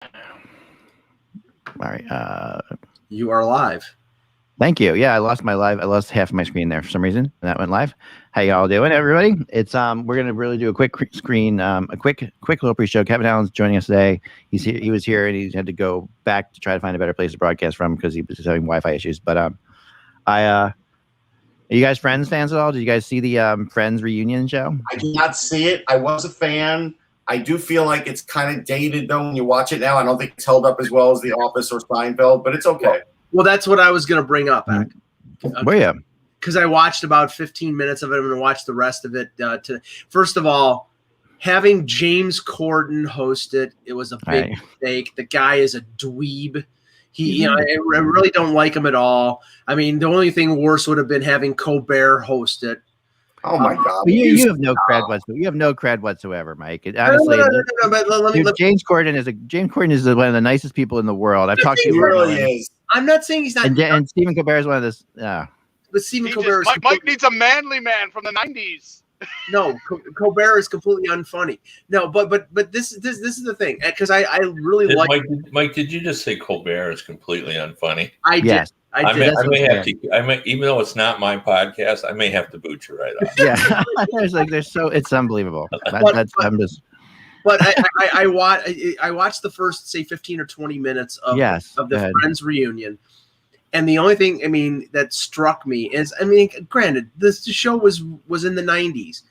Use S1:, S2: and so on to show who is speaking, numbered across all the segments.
S1: All right.
S2: You are live.
S1: Thank you. Yeah, I lost half of my screen there for some reason. And that went live. How y'all doing, everybody? It's we're gonna really do a quick screen, a quick little pre-show. Kevin Allen's joining us today. He's here. He was here, and he had to go back to try to find a better place to broadcast from because he was having Wi-Fi issues. But are you guys Friends fans at all? Did you guys see the Friends reunion show?
S3: I did not see it. I was a fan. I do feel like it's kind of dated, though, when you watch it now. I don't think it's held up as well as The Office or Seinfeld, but it's okay.
S2: Well, that's what I was going to bring up.
S1: Okay. Well, yeah.
S2: Because I watched about 15 minutes of it. I'm going to watch the rest of it. First of all, having James Corden host it, it was a big mistake. The guy is a dweeb. I really don't like him at all. I mean, the only thing worse would have been having Colbert host it.
S3: Oh my God!
S1: You have no cred whatsoever. You have no cred whatsoever, Mike. Honestly, James Corden is one of the nicest people in the world. I've talked to him.
S3: He really is.
S2: I'm not saying he's not.
S1: And Stephen Colbert is one of this.
S2: But Stephen Colbert.
S4: Mike needs a manly man from the 90s.
S2: No, Colbert is completely unfunny. No, but this is the thing, because I really like
S5: Mike. Did you just say Colbert is completely unfunny?
S2: I did. I
S5: may, even though it's not my podcast, I may have to boot you right off.
S1: Yeah, it's unbelievable.
S2: But I watched the first, say, 15 or 20 minutes of the Friends reunion. And the only thing, that struck me is, granted, this show was in the 90s.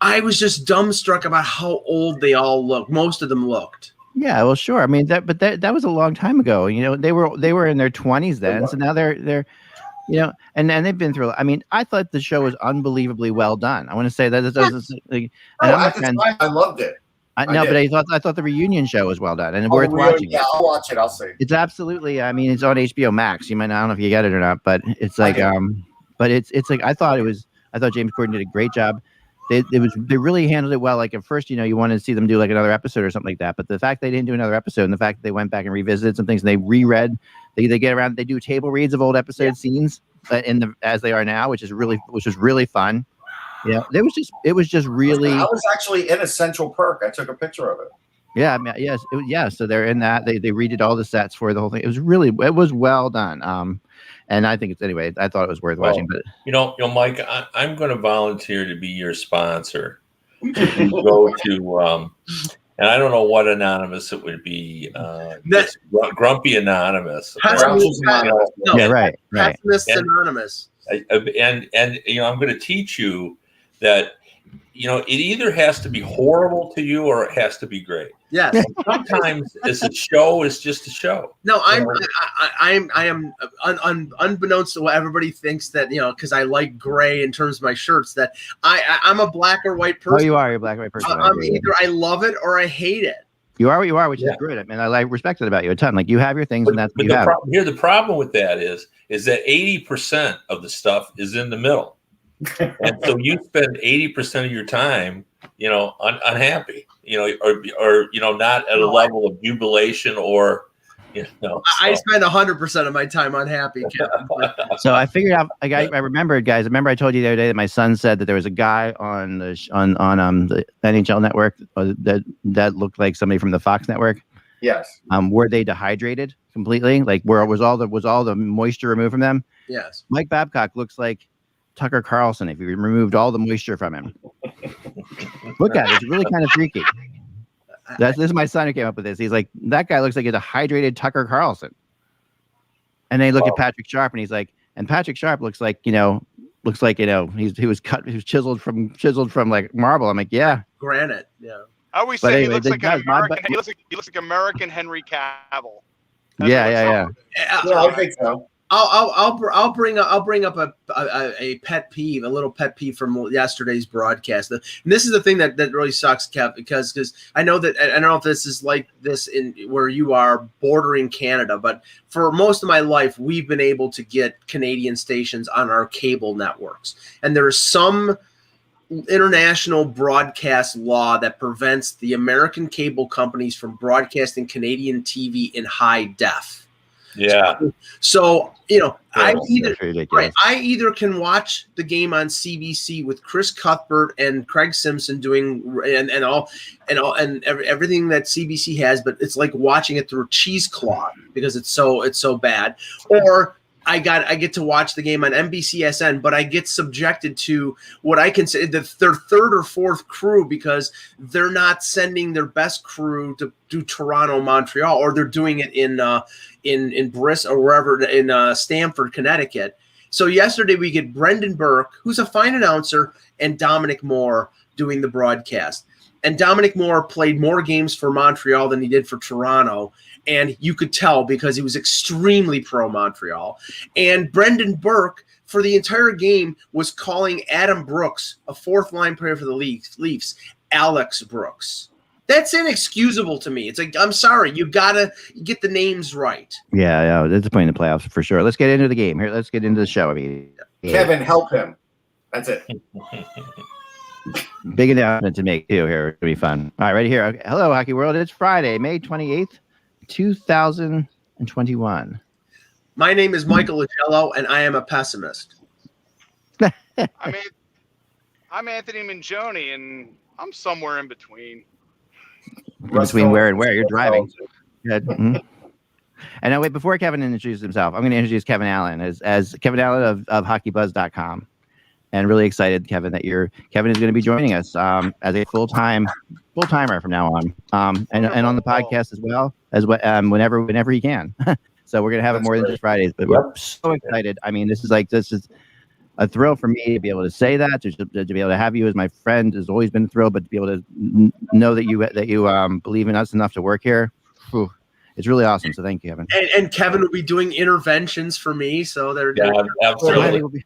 S2: I was just dumbstruck about how old they all looked. Most of them looked.
S1: Yeah, well, sure. That was a long time ago. They were in their 20s then, so now they're and they've been through. I thought the show was unbelievably well done. I want to say that
S3: I loved it.
S1: I thought the reunion show was well done and worth watching.
S3: Yeah, I'll watch it. I'll see.
S1: It's absolutely. It's on HBO Max. I don't know if you get it or not, but it's like but it's like I thought James Corden did a great job. They really handled it well. Like at first, you wanted to see them do like another episode or something like that. But the fact they didn't do another episode, and the fact that they went back and revisited some things, and they reread, they get around, they do table reads of old episode scenes as they are now, which is really fun. Yeah, it was just really.
S3: I was actually in a Central Perk. I took a picture of it.
S1: Yeah, yes, So they're in that. They redid all the sets for the whole thing. It was well done. And I think I thought it was worth watching. But
S5: Mike, I'm going to volunteer to be your sponsor. Go to, and I don't know what anonymous it would be. Grumpy Anonymous.
S1: Yeah, right.
S2: Pessimist Anonymous.
S5: And I'm going to teach you that it either has to be horrible to you or it has to be great.
S2: Yes.
S5: Sometimes it's a show. It's just a show.
S2: No, I am unbeknownst to what everybody thinks that because I like gray in terms of my shirts, that I'm a black or white person.
S1: Oh, you are. You're a black or white person.
S2: I'm either I love it or I hate it.
S1: You are what you are, which is good. I respect it about you a ton. Like you have your things, and that's what you have.
S5: The problem with that is that 80% of the stuff is in the middle. And so you spend 80% of your time, unhappy, or not at a level of jubilation or,
S2: I spend 100% of my time unhappy, Kevin.
S1: So I figured out. I remembered, guys. Remember I told you the other day that my son said that there was a guy on the NHL network that looked like somebody from the Fox network.
S3: Yes.
S1: Were they dehydrated completely? Like where was all the moisture removed from them?
S2: Yes.
S1: Mike Babcock looks like Tucker Carlson if you removed all the moisture from him. Look at it. It's really kind of freaky. This is my son who came up with this. He's like, that guy looks like a dehydrated Tucker Carlson. And then you look at Patrick Sharp and he's like, and Patrick Sharp looks like he was chiseled from like marble. I'm like, yeah.
S2: Granite. Yeah.
S4: I always say he looks like he looks like American Henry Cavill.
S1: Yeah.
S3: I think so.
S2: I'll bring up a pet peeve, a little pet peeve from yesterday's broadcast. And this is the thing that really sucks, Kev, because I know that I don't know if this is like this in where you are bordering Canada, but for most of my life we've been able to get Canadian stations on our cable networks, and there is some international broadcast law that prevents the American cable companies from broadcasting Canadian TV in high def.
S5: Yeah.
S2: So I
S1: ridiculous.
S2: I either can watch the game on CBC with Chris Cuthbert and Craig Simpson doing everything that CBC has, but it's like watching it through a cheesecloth because it's so bad. Or I get to watch the game on NBCSN, but I get subjected to what I consider their third or fourth crew because they're not sending their best crew to do Toronto, Montreal, or they're doing it in Bristol or wherever in Stamford, Connecticut. So yesterday we get Brendan Burke, who's a fine announcer, and Dominic Moore doing the broadcast. And Dominic Moore played more games for Montreal than he did for Toronto. And you could tell because he was extremely pro-Montreal. And Brendan Burke, for the entire game, was calling Adam Brooks, a fourth-line player for the Leafs, Alex Brooks. That's inexcusable to me. It's like, I'm sorry, you got to get the names right.
S1: Yeah, that's the point in the playoffs for sure. Let's get into the game here. Let's get into the show. I mean,
S3: Kevin, help him. That's it.
S1: Big announcement to make, too, here. It'll be fun. All right, right here. Okay. Hello, Hockey World. It's Friday, May 28th. 2021.
S2: My name is Michael Lagello, and I am a pessimist.
S4: I'm Anthony Mingioni, and I'm somewhere in between.
S1: Between where and where? You're driving. Good. Mm-hmm. And now, wait, before Kevin introduces himself, I'm going to introduce Kevin Allen as Kevin Allen of HockeyBuzz.com. And really excited, Kevin, that Kevin is going to be joining us as a full-timer from now on, and on the podcast as well whenever he can. So we're going to have it more than just Fridays, but we're so excited. I mean, this is a thrill for me to be able to say that, to be able to have you as my friend has always been a thrill, but to be able to know that you believe in us enough to work here. It's really awesome. So thank you, Kevin.
S2: And Kevin will be doing interventions for me. So they're
S5: absolutely.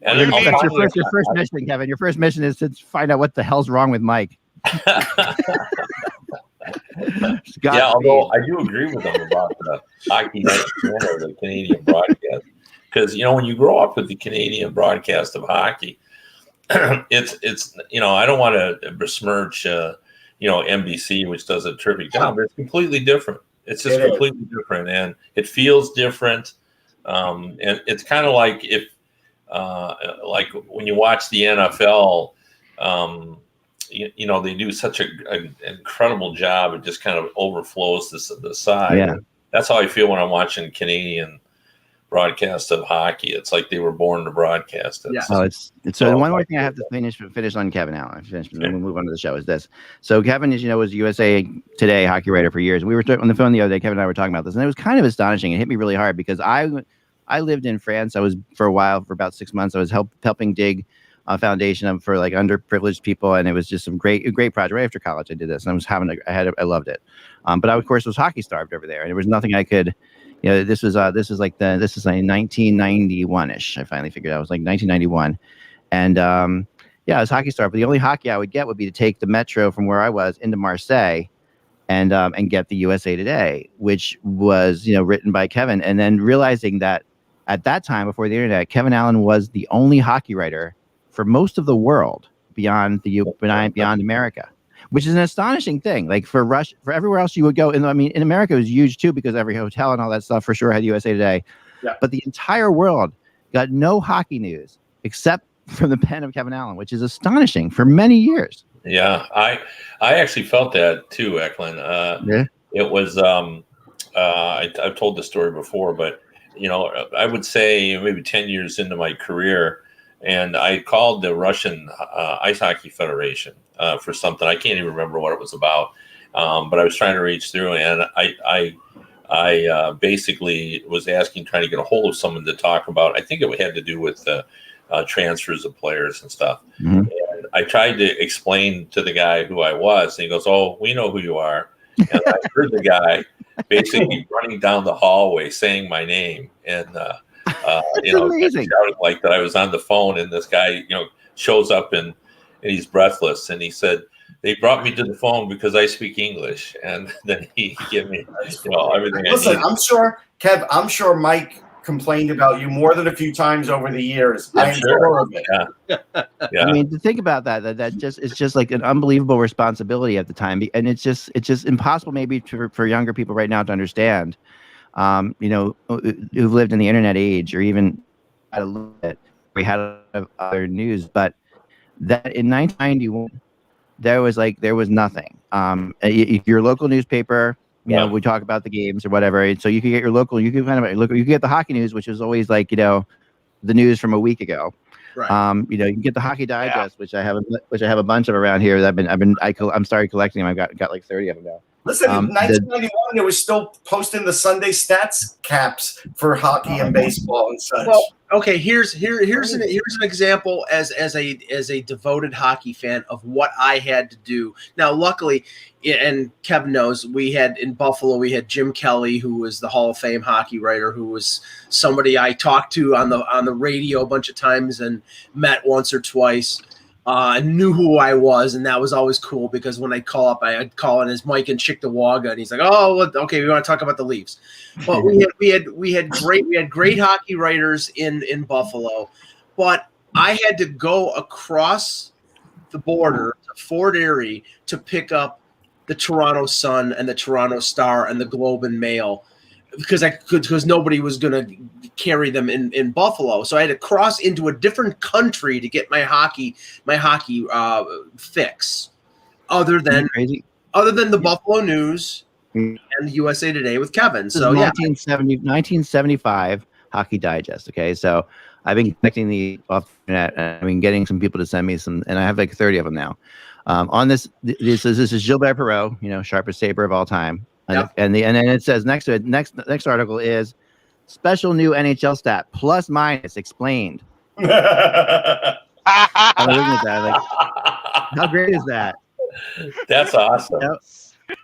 S1: And that's your first mission, Kevin. Your first mission is to find out what the hell's wrong with Mike.
S5: Although I do agree with them about the Hockey Night or the Canadian broadcast, because when you grow up with the Canadian broadcast of hockey, it's I don't want to besmirch NBC, which does a terrific job. It's completely different. It's just completely different, and it feels different. And it's kind of like if. Like when you watch the NFL, they do such an incredible job. It just kind of overflows the side.
S1: Yeah.
S5: That's how I feel when I'm watching Canadian broadcast of hockey. It's like they were born to broadcast it.
S2: Yeah.
S1: So one more thing I have to finish on Kevin Allen. Then we'll move on to the show. Is this? So Kevin, as you know, was USA Today hockey writer for years. We were on the phone the other day. Kevin and I were talking about this, and it was kind of astonishing. It hit me really hard because I lived in France. I was for a while, for about 6 months. I was helping dig a foundation for like underprivileged people, and it was just some great project. Right after college, I did this, and I loved it. But I, of course, was hockey starved over there, and there was nothing I could. This was like 1991ish. I finally figured out it was like 1991, and I was hockey starved. But the only hockey I would get would be to take the metro from where I was into Marseille, and get the USA Today, which was written by Kevin, and then realizing that. At that time, before the internet, Kevin Allen was the only hockey writer for most of the world beyond America, which is an astonishing thing. Like for everywhere else you would go, and I mean, in America it was huge too because every hotel and all that stuff for sure had USA Today. Yeah. But the entire world got no hockey news except from the pen of Kevin Allen, which is astonishing for many years.
S5: Yeah, I actually felt that too, Eklund. It was I've told this story before, but. I would say maybe 10 years into my career, and I called the Russian Ice Hockey Federation for something. I can't even remember what it was about, but I was trying to reach through, and I basically was trying to get a hold of someone to talk about. I think it had to do with transfers of players and stuff. Mm-hmm. And I tried to explain to the guy who I was, and he goes, "Oh, we know who you are." And I heard the guy basically running down the hallway saying my name, and shouting like that I was on the phone, and this guy shows up and he's breathless, and he said they brought me to the phone because I speak English, and then he gave me everything.
S3: Listen, I'm sure Mike complained about you more than a few times over the years. I'm sure of it.
S5: Yeah.
S1: I mean, to think about that it's just like an unbelievable responsibility at the time, and it's just impossible maybe for younger people right now to understand. who've lived in the internet age, or even had a little bit, we had other news, but that in 1991, there was nothing. Your local newspaper, we talk about the games or whatever, and so you could get your local, you could kind of look, you could get the hockey news, which is always like, the news from a week ago.
S2: Right.
S1: You can get the Hockey Digest, which I have a bunch of around here. I'm started collecting them. I've got like 30 of them now.
S3: Listen, in 1991, they were still posting the Sunday stats caps for hockey and baseball and such.
S2: Well, okay, here's an example as a devoted hockey fan of what I had to do. Now, luckily, and Kevin knows, we had in Buffalo, we had Jim Kelly, who was the Hall of Fame hockey writer, who was somebody I talked to on the radio a bunch of times and met once or twice. Knew who I was, and that was always cool because when I'd call up, I'd call in his Mike and Chicktawaga, and he's like, "Oh, okay, we want to talk about the Leafs." But we had great hockey writers in Buffalo, but I had to go across the border to Fort Erie to pick up the Toronto Sun and the Toronto Star and the Globe and Mail because nobody was going to carry them in Buffalo. So I had to cross into a different country to get my hockey fix other than the Buffalo News and the USA Today with Kevin. So
S1: 1975 Hockey Digest. Okay. So I've been collecting the off the internet, and I've been getting some people to send me some, and I have like 30 of them now. On this is Gilbert Perreault, sharpest saber of all time.
S2: Yep.
S1: And then it says next to it, next article is special new NHL stat plus minus explained. I'm looking at that, like, how great is that?
S5: That's awesome.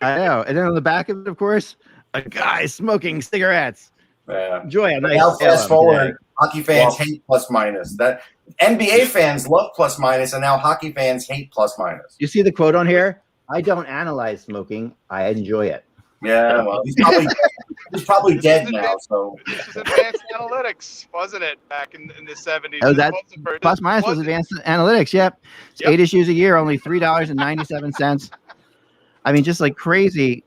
S1: I know. And then on the back of it, of course, a guy smoking cigarettes.
S3: Yeah.
S1: Enjoy a nice.
S3: Now fast forward, hockey fans hate plus minus. That NBA fans love plus minus, and now hockey fans hate plus minus.
S1: You see the quote on here? I don't analyze smoking. I enjoy it.
S3: Yeah, well, he's probably dead now. So
S4: this was advanced analytics, wasn't it? Back in the 70s.
S1: Oh, that plus minus was advanced analytics. Yep, it's 8 issues a year, only $3.97. I mean, just like crazy.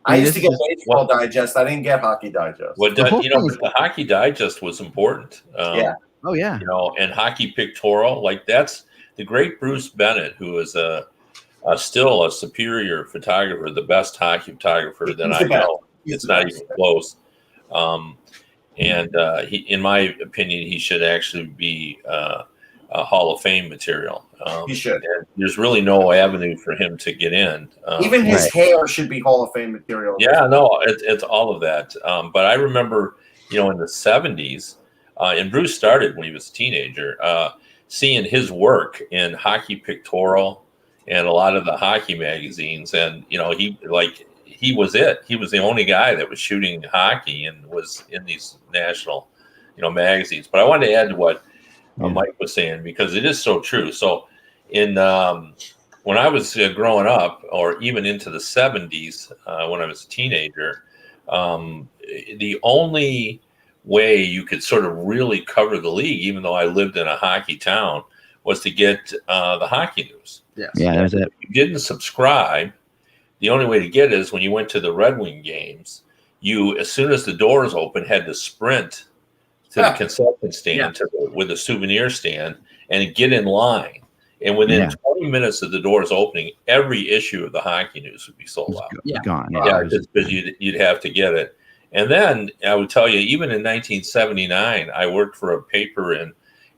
S3: I used to get Baseball Digest. I didn't get Hockey Digest.
S5: Well, the Hockey Digest was important.
S3: Yeah.
S1: Oh yeah.
S5: And Hockey Pictorial, like that's the great Bruce Bennett, who is still a superior photographer, the best hockey photographer that I know. It's not even close. He, in my opinion, he should actually be a Hall of Fame material.
S3: He should.
S5: There's really no avenue for him to get in.
S3: Even his hair should be Hall of Fame material.
S5: Yeah, no, it's all of that. But I remember, in the 70s, and Bruce started when he was a teenager, seeing his work in Hockey Pictorial and a lot of the hockey magazines. And, he was it. He was the only guy that was shooting hockey and was in these national, magazines. But I wanted to add to what Mike was saying, because it is so true. So when I was growing up, or even into the 70s, when I was a teenager, the only way you could sort of really cover the league, even though I lived in a hockey town, was to get the hockey news.
S2: Yes.
S1: Yeah, that's it.
S5: If you didn't subscribe, the only way to get it is when you went to the Red Wing games, you, as soon as the doors opened, had to sprint to the concession stand with a souvenir stand and get in line. And within 20 minutes of the doors opening, every issue of the hockey news would be sold out.
S1: Gone.
S5: Because you'd have to get it. And then I would tell you, even in 1979, I worked for a paper in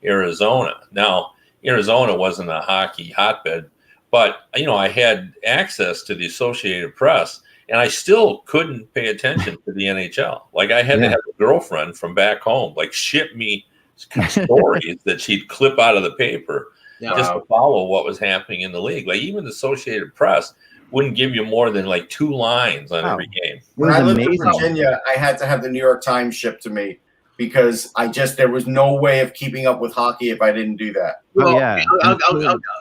S5: Arizona. Now, Arizona wasn't a hockey hotbed, but, I had access to the Associated Press, and I still couldn't pay attention to the NHL. Like, I had to have a girlfriend from back home, ship me stories that she'd clip out of the paper just to follow what was happening in the league. Like, even the Associated Press wouldn't give you more than 2 lines on every game.
S3: When I lived in Virginia, I had to have the New York Times shipped to me because there was no way of keeping up with hockey if I didn't do that.
S2: Well,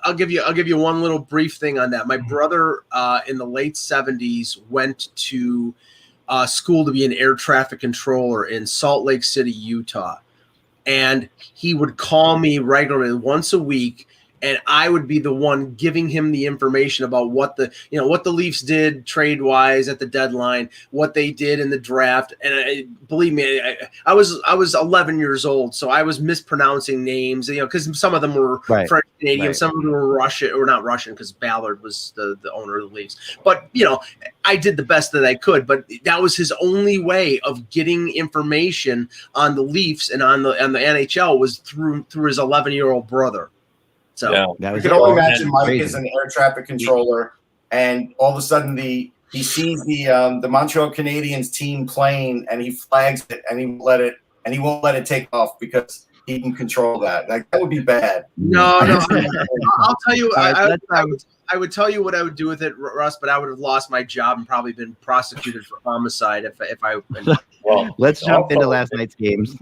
S2: I'll give you one little brief thing on that. My brother in the late 70s went to school to be an air traffic controller in Salt Lake City, Utah. And he would call me regularly once a week and I would be the one giving him the information about what the Leafs did trade wise at the deadline, what they did in the draft. And believe me, I was 11 years old, so I was mispronouncing names, because some of them were French Canadian, some of them were Russian, or not Russian, because Ballard was the owner of the Leafs. But I did the best that I could, but that was his only way of getting information on the Leafs and on the NHL was through his 11-year-old brother. So
S3: you can only imagine Mike is an air traffic controller, and all of a sudden he sees the Montreal Canadiens team playing, and he flags it, and he won't let it take off because he can control that. Like, that would be bad.
S2: No. I'll tell you. I would tell you what I would do with it, Russ, but I would have lost my job and probably been prosecuted for homicide if I.
S1: Well, let's jump into last night's games.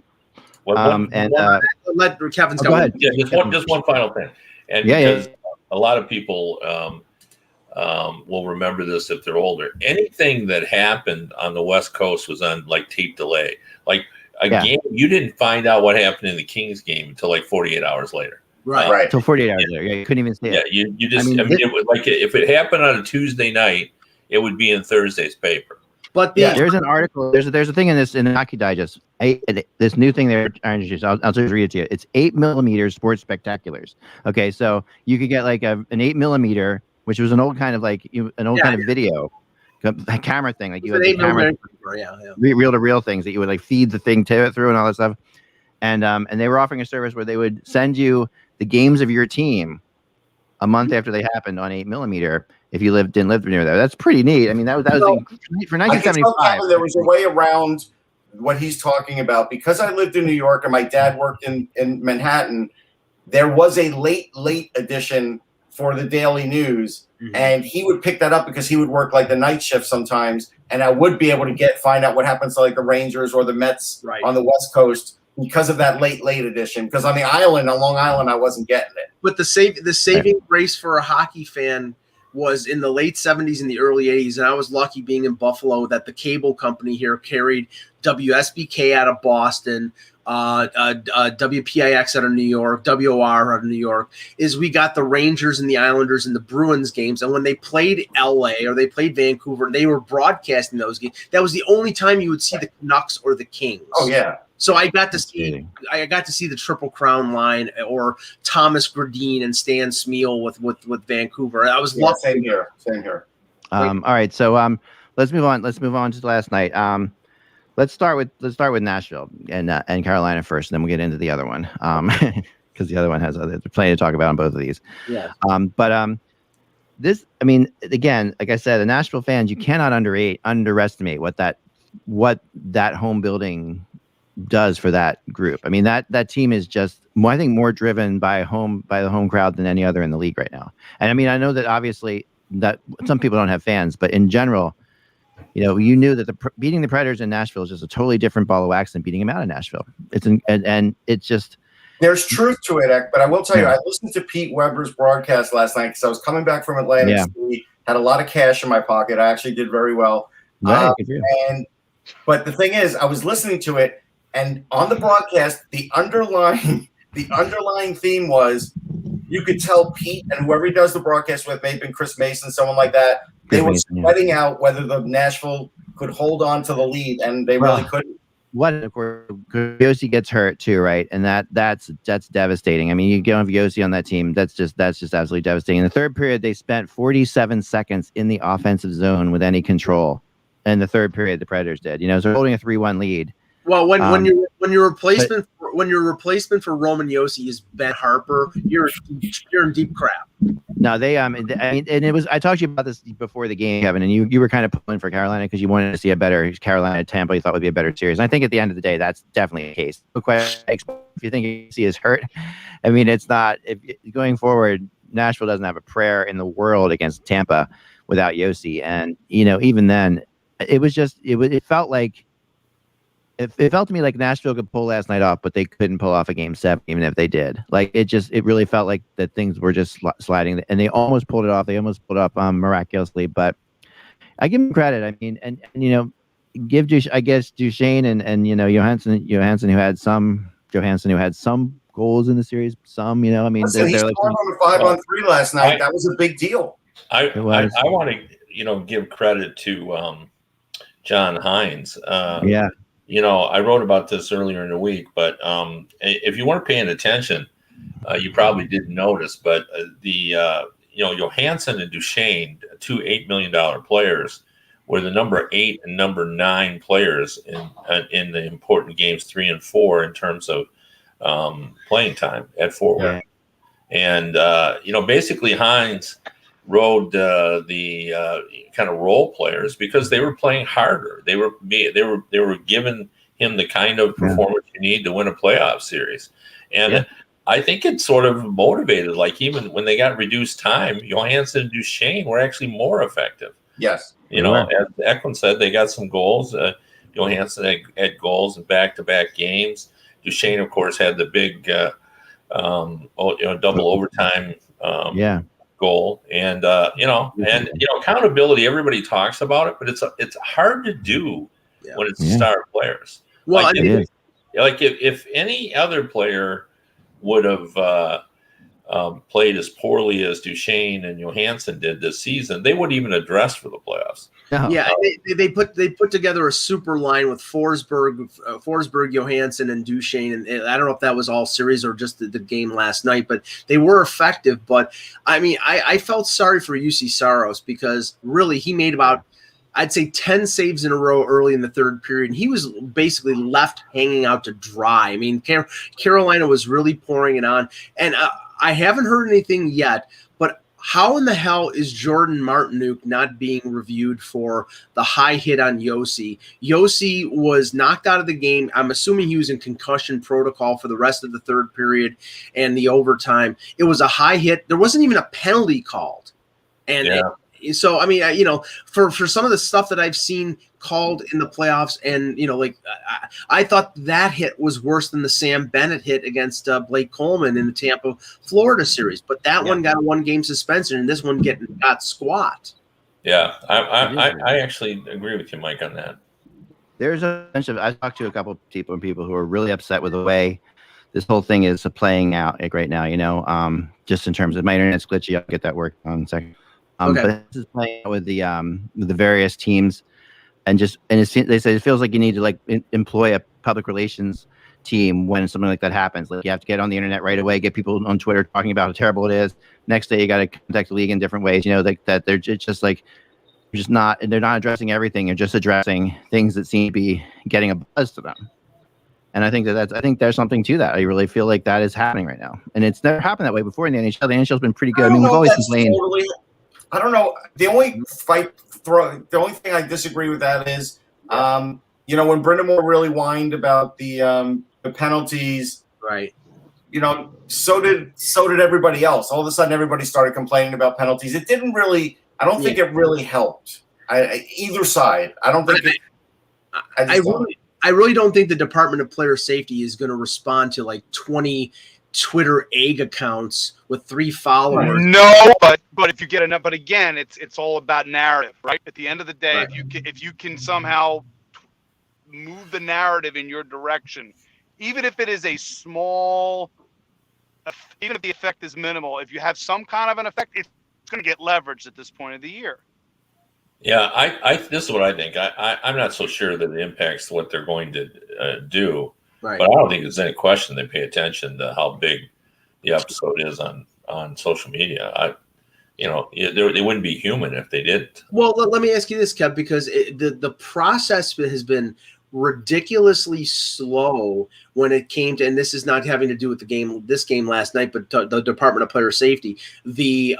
S2: Let Kevin's
S1: go ahead.
S5: Yeah, just one final thing, and because a lot of people will remember this if they're older. Anything that happened on the West Coast was on like tape delay. Like a game, you didn't find out what happened in the Kings game until like 48 hours later.
S2: Right.
S1: Until 48 hours later. Yeah, you couldn't even see it.
S5: Yeah, you just. It was like if it happened on a Tuesday night, it would be in Thursday's paper.
S2: But
S1: there's an article. There's a thing in the Hockey Digest. This new thing they're trying to introduce. I'll just read it to you. It's 8mm sports spectaculars. Okay, so you could get like an 8mm, which was an old kind of kind of video, a camera thing. Like you had the camera, reel to reel things that you would like feed the thing through and all that stuff. And they were offering a service where they would send you the games of your team a month after they happened on 8mm. If you didn't live near there, that's pretty neat. I mean, that was for 1975.
S3: There was a way around what he's talking about, because I lived in New York and my dad worked in Manhattan. There was a late edition for the Daily News, and he would pick that up because he would work like the night shift sometimes, and I would be able to find out what happens to like the Rangers or the Mets on the West Coast because of that late edition. Because on Long Island, I wasn't getting it.
S2: But the saving grace for a hockey fan was in the late 70s and the early 80s, and I was lucky being in Buffalo that the cable company here carried WSBK out of Boston, WPIX out of New York, WOR out of New York, is we got the Rangers and the Islanders and the Bruins games. And when they played LA or they played Vancouver, they were broadcasting those games. That was the only time you would see the Canucks or the Kings.
S3: Oh, yeah.
S2: So I got to see the Triple Crown line or Thomas Gradine and Stan Smeal with Vancouver. I was lucky.
S3: Same here.
S1: All right, so let's move on. Let's move on to last night. Let's start with Nashville and Carolina first, and then we'll get into the other one. Because the other one has plenty to talk about on both of these.
S2: Yeah.
S1: This, I mean, again, like I said, the Nashville fans, you cannot underestimate what that home building does for that group. I mean, that team is just, I think, more driven by the home crowd than any other in the league right now. And I mean, I know that obviously that some people don't have fans, but in general, you knew that beating the Predators in Nashville is just a totally different ball of wax than beating them out in Nashville. It's just.
S3: There's truth to it, but I will tell you, I listened to Pete Weber's broadcast last night because I was coming back from Atlantic City, had a lot of cash in my pocket. I actually did very well. But the thing is, I was listening to it, and on the broadcast, the underlying theme was, you could tell Pete and whoever he does the broadcast with, maybe Chris Mason, someone like that, they were sweating out whether the Nashville could hold on to the lead, and they really couldn't.
S1: Of course, Yossi gets hurt too, right? And that's devastating. I mean, you don't have Yossi on that team. That's just absolutely devastating. In the third period, they spent 47 seconds in the offensive zone with any control. In the third period, the Predators did. So holding a 3-1 lead.
S2: Well, when your replacement for Roman Yossi is Ben Harper, you're in deep crap.
S1: No, they I mean, and it was, I talked to you about this before the game, Kevin, and you were kind of pulling for Carolina because you wanted to see a better Carolina Tampa. You thought would be a better series. And I think at the end of the day, that's definitely the case. If you think Yossi is hurt, I mean, it's not. If going forward, Nashville doesn't have a prayer in the world against Tampa without Yossi, and even then, it was just it felt like. It felt to me like Nashville could pull last night off, but they couldn't pull off a game 7, even if they did. Like it really felt like that things were just sliding, and they almost pulled it off. They almost pulled it off miraculously, but I give them credit. I mean, and give Duchesne and Johansson who had some goals in the series. Some, I mean,
S3: listen, he scored on a 5-on-3 last night. That was a big deal.
S5: I want to, give credit to John Hines.
S1: Yeah.
S5: I wrote about this earlier in the week, but if you weren't paying attention, you probably didn't notice, but Johansson and Duchesne, two $8 million players, were the number 8 and number 9 players in the important games 3 and 4 in terms of playing time at forward. Yeah. And basically Hines rode the kind of role players because they were playing harder. They were giving him the kind of performance you need to win a playoff series, and I think it sort of motivated. Like even when they got reduced time, Johansson and Duchesne were actually more effective.
S3: Yes,
S5: as Eklund said, they got some goals. Johansson had goals in back-to-back games. Duchesne, of course, had the big double overtime. Goal and accountability. Everybody talks about it, but it's hard to do when it's star players.
S2: Well,
S5: if any other player would have played as poorly as Duchesne and Johansson did this season, they wouldn't even address for the playoffs.
S2: Yeah, they put together a super line with Forsberg, Johansson, and Duchesne, and I don't know if that was all series or just the game last night, but they were effective. But I mean, I felt sorry for UC Saros because really he made about, I'd say, 10 saves in a row early in the third period, and he was basically left hanging out to dry. I mean, Carolina was really pouring it on, and I haven't heard anything yet, but how in the hell is Jordan Martinook not being reviewed for the high hit on Yossi? Yossi was knocked out of the game. I'm assuming he was in concussion protocol for the rest of the third period and the overtime. It was a high hit. There wasn't even a penalty called. And so, I mean, for some of the stuff that I've seen called in the playoffs, and, I thought that hit was worse than the Sam Bennett hit against Blake Coleman in the Tampa, Florida series. But that one got a 1-game suspension, and this one got squat.
S5: Yeah, I actually agree with you, Mike, on that.
S1: There's a bunch of, I talked to a couple of people who are really upset with the way this whole thing is playing out right now, just in terms of my internet's glitchy. I'll get that worked on in a second. But this is playing out with the various teams, and they say it feels like you need to employ a public relations team when something like that happens. Like you have to get on the internet right away, get people on Twitter talking about how terrible it is. Next day, you got to contact the league in different ways. That they're not addressing everything. They're just addressing things that seem to be getting a buzz to them. And I think I think there's something to that. I really feel like that is happening right now, and it's never happened that way before in the NHL. The NHL's been pretty good. I mean, we've always complained.
S3: I don't know. The only thing I disagree with that is, when Brindamore really whined about the penalties,
S2: right?
S3: So did everybody else. All of a sudden, everybody started complaining about penalties. It didn't really. I don't think it really helped. Either side. I don't think.
S2: I really don't think the Department of Player Safety is going to respond to 20 Twitter egg accounts with 3 followers.
S4: No, but if you get enough, but again, it's all about narrative, right? At the end of the day, if you can somehow move the narrative in your direction, even if it is a small, even if the effect is minimal, if you have some kind of an effect, it's going to get leveraged at this point of the year.
S5: Yeah, this is what I think. I'm not so sure that it impacts what they're going to do.
S2: Right.
S5: But I don't think there's any question they pay attention to how big the episode is on social media. They wouldn't be human if they didn't.
S2: Well, let me ask you this, Kev, because the process has been ridiculously slow when it came to, and this is not having to do with this game last night, but the Department of Player Safety, the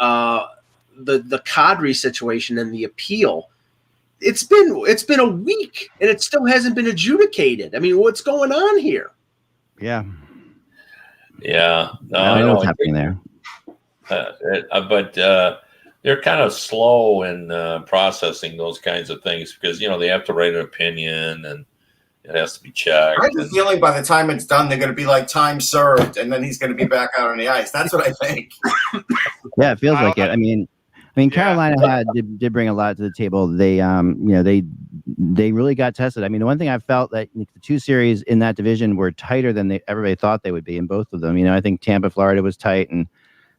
S2: Kadri situation and the appeal. It's been a week and it still hasn't been adjudicated. I mean, what's going on here?
S1: Yeah.
S5: Yeah. No,
S1: I know what's happening there.
S5: But they're kind of slow in processing those kinds of things because, they have to write an opinion and it has to be checked.
S3: I have the feeling by the time it's done, they're going to be like time served and then he's going to be back out on the ice. That's what I think.
S1: Yeah, it feels like it. I mean, Carolina did bring a lot to the table. They they really got tested. I mean, the one thing I felt that the two series in that division were tighter than everybody thought they would be in both of them. I think Tampa, Florida was tight, and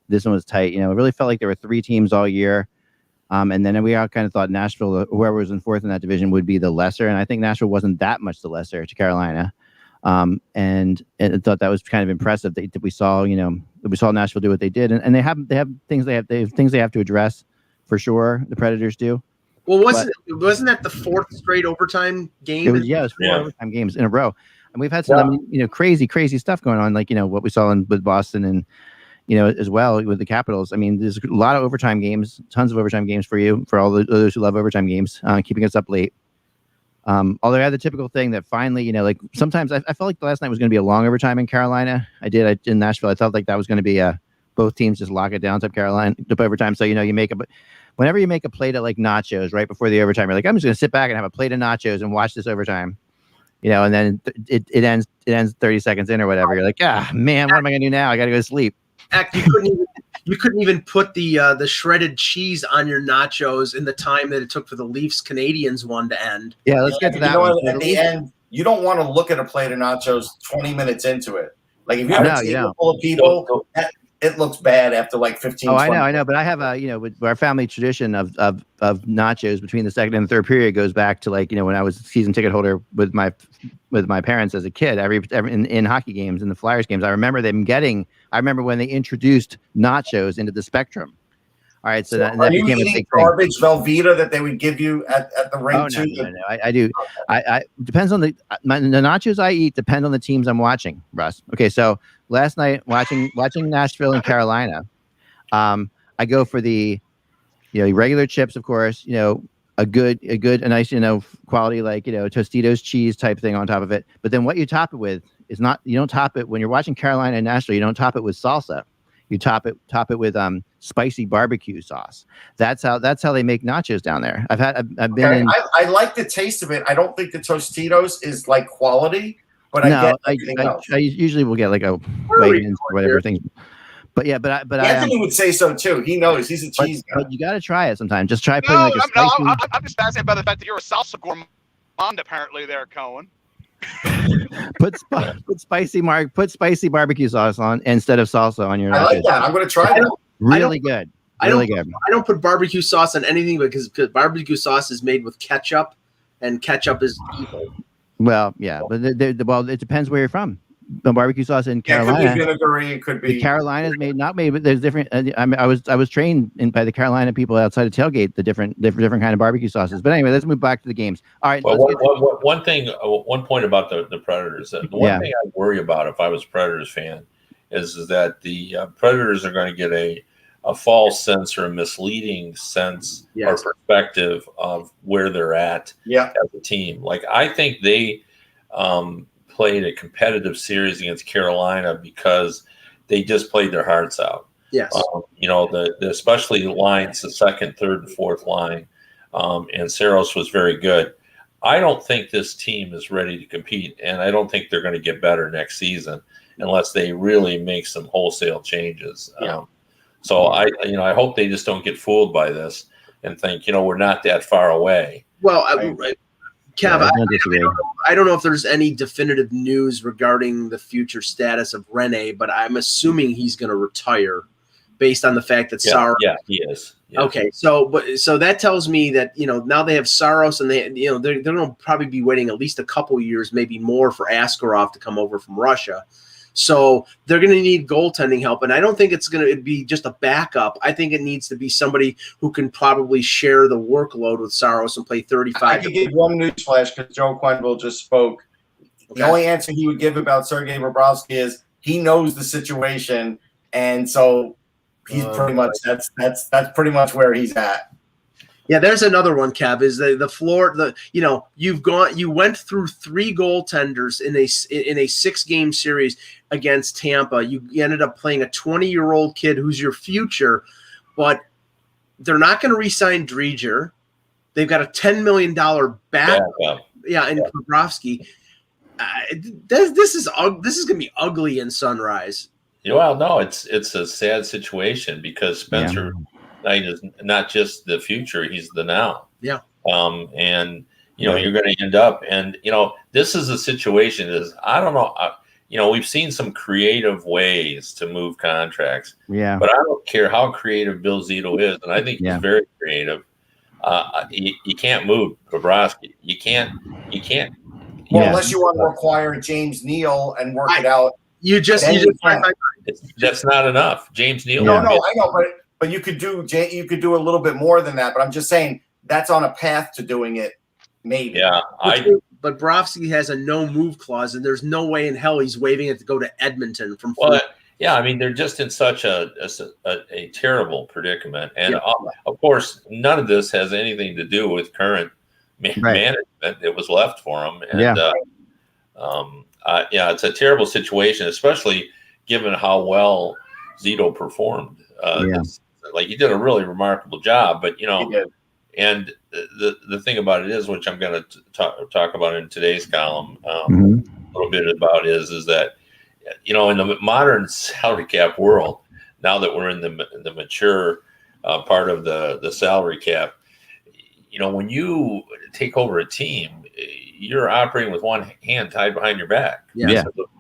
S1: this one was tight. It really felt like there were three teams all year. And then we all kind of thought Nashville, whoever was in fourth in that division, would be the lesser. And I think Nashville wasn't that much the lesser to Carolina. And I thought that was kind of impressive that we saw, that we saw Nashville do what they did. And they have things they have to address for sure. The Predators do.
S2: Well, wasn't that the fourth straight overtime game?
S1: It was four overtime games in a row. And we've had some, crazy stuff going on, like, what we saw with Boston and, as well with the Capitals. I mean, there's a lot of overtime games, tons of overtime games for all those who love overtime games, keeping us up late. Although I had the typical thing that finally, like sometimes I felt like the last night was going to be a long overtime in Carolina. In Nashville, I felt like that was going to be both teams just lock it down to Carolina to overtime. So, whenever you make a plate of like nachos right before the overtime, you're like, I'm just going to sit back and have a plate of nachos and watch this overtime, and then it ends 30 seconds in or whatever. You're like, man, what am I going to do now? I got to go to sleep.
S2: You couldn't even put the shredded cheese on your nachos in the time that it took for the Leafs Canadians one to end.
S1: Yeah, let's get to that one.
S3: At the end, you don't want to look at a plate of nachos 20 minutes into it. Like if you have a table full of people, it looks bad after like 15.
S1: Oh, I know, but I have with our family tradition of nachos between the second and third period goes back to like when I was a season ticket holder with my parents as a kid. Every in hockey games, in the Flyers games, I remember when they introduced nachos into the Spectrum. All right, so that became a big
S3: garbage Velveeta that they would give you at the rink too.
S1: No, I do. I depends on the nachos I eat depend on the teams I'm watching, Russ. Okay, so last night watching Nashville and Carolina, I go for the regular chips, of course. A nice quality like Tostitos cheese type thing on top of it. But then what you top it with is not, you don't top it when you're watching Carolina and Nashville. You don't top it with salsa. You top it with spicy barbecue sauce. That's how they make nachos down there. I've been in.
S3: I like the taste of it. I don't think the Tostitos is like quality, but I
S1: usually will get like a Wegmans or whatever thing. But
S3: Anthony would say so too. He knows he's a cheese guy.
S1: But you got to try it sometime. Just try putting like a spicy.
S4: I'm just fascinated by the fact that you're a salsa gourmand apparently there, Cohen.
S2: Put
S1: spicy barbecue sauce on instead of salsa on your nachos.
S3: I like that. I'm going to try that.
S1: Really good.
S2: I don't put barbecue sauce on anything because barbecue sauce is made with ketchup, and ketchup is evil.
S1: Well, yeah, but it depends where you're from. The barbecue sauce in Carolina,
S3: it could be vinegary. It could be.
S1: The Carolina's not made, but there's different. I was trained by the Carolina people outside of tailgate the different kind of barbecue sauces. But anyway, let's move back to the games. All right.
S5: Well, one point about the Predators. The one thing I worry about if I was a Predators fan is that the Predators are going to get a false sense or a misleading sense or perspective of where they're at as a team. Like I think they played a competitive series against Carolina because they just played their hearts out.
S2: Yes.
S5: Especially the lines, the second, third, and fourth line, and Saros was very good. I don't think this team is ready to compete, and I don't think they're going to get better next season unless they really make some wholesale changes. So I hope they just don't get fooled by this and think, we're not that far away.
S2: Well, Kev, I don't know if there's any definitive news regarding the future status of Rene, but I'm assuming he's going to retire based on the fact that Saros.
S5: Yeah, he is. Yeah.
S2: Okay, so that tells me that now they have Saros, and they're going to probably be waiting at least a couple years, maybe more, for Askarov to come over from Russia. So they're going to need goaltending help, and I don't think it's going to be just a backup. I think it needs to be somebody who can probably share the workload with Saros and play 35.
S3: I can give one newsflash because Joe Quenneville just spoke. Okay. The only answer he would give about Sergei Bobrovsky is he knows the situation, and so he's pretty much that's pretty much where he's at.
S2: Yeah, there's another one, Kev. Is the floor? You went through 3 goaltenders in a 6-game series against Tampa. You ended up playing a 20-year-old kid who's your future, but they're not going to re-sign Dreger. They've got a $10 million backup. And Bobrovsky. This is going to be ugly in Sunrise.
S5: Well, no, it's a sad situation because Spencer Knight is not just the future; he's the now.
S2: Yeah.
S5: And you're going to end up. And, this is a situation I don't know. We've seen some creative ways to move contracts.
S1: Yeah.
S5: But I don't care how creative Bill Zito is. And I think he's very creative. You can't move Bobrovsky. You can't.
S3: Well, unless you want to require James Neal and work it out.
S5: That's not enough. James Neal.
S3: No, I know, but you could do a little bit more than that. But I'm just saying that's on a path to doing it. Maybe.
S5: Yeah.
S2: But Bobrovsky has a no move clause, and there's no way in hell he's waiving it to go to Edmonton from.
S5: Well, yeah, I mean, they're just in such a terrible predicament. And of course, none of this has anything to do with current management. It was left for them. And, it's a terrible situation, especially given how well Zito performed. He did a really remarkable job, but, and the thing about it is, which I'm going to talk about in today's column a little bit about is that, in the modern salary cap world, now that we're in the mature part of the salary cap, when you take over a team, you're operating with one hand tied behind your back.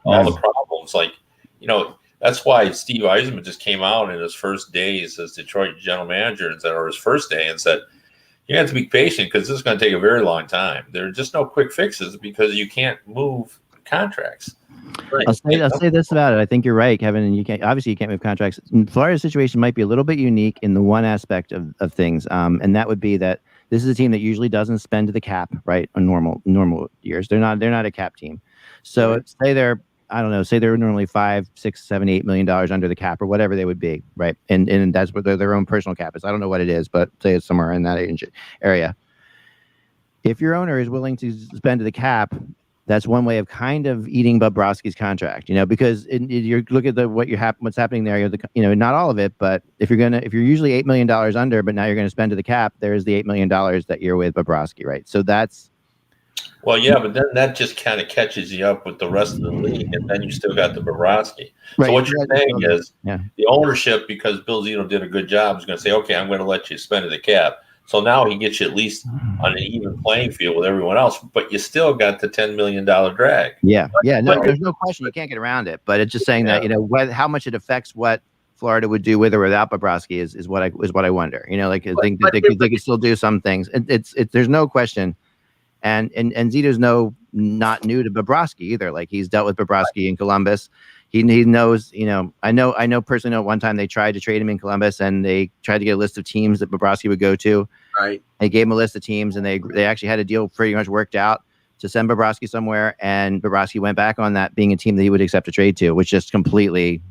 S5: All the problems, that's why Steve Yzerman just came out in his first days as Detroit general manager, or his first day, and said, you have to be patient because this is going to take a very long time. There are just no quick fixes because you can't move contracts.
S1: Right. I'll say this about it. I think you're right, Kevin. And you can't move contracts. Florida's situation might be a little bit unique in the one aspect of things, and that would be that this is a team that usually doesn't spend to the cap, right? On normal years, they're not a cap team. So say they're normally $5, $6, $7, $8 million under the cap or whatever they would be, right? And that's what their own personal cap is. I don't know what it is, but say it's somewhere in that area. If your owner is willing to spend to the cap, that's one way of kind of eating Bobrovsky's contract, because you look at what's happening there. Not all of it, but if you're usually $8 million under, but now you're going to spend to the cap, there's the $8 million that you're with Bobrovsky, right? So that's.
S5: Well, yeah, but then that just kind of catches you up with the rest of the league, and then you still got the Bobrovsky. Right. So what you're saying is the ownership, because Bill Zito did a good job, is going to say, okay, I'm going to let you spend to the cap. So now he gets you at least on an even playing field with everyone else, but you still got the $10 million drag.
S1: Yeah. No, there's no question. You can't get around it. But it's just saying that, how much it affects what Florida would do with or without Bobrovsky is what I wonder. I think that they could still do some things. It's there's no question. And Zito's not new to Bobrovsky either. Like, he's dealt with Bobrovsky in Columbus. He knows, I know personally, one time they tried to trade him in Columbus, and they tried to get a list of teams that Bobrovsky would go to.
S2: Right.
S1: They gave him a list of teams, and they actually had a deal pretty much worked out to send Bobrovsky somewhere. And Bobrovsky went back on that being a team that he would accept a trade to, which just completely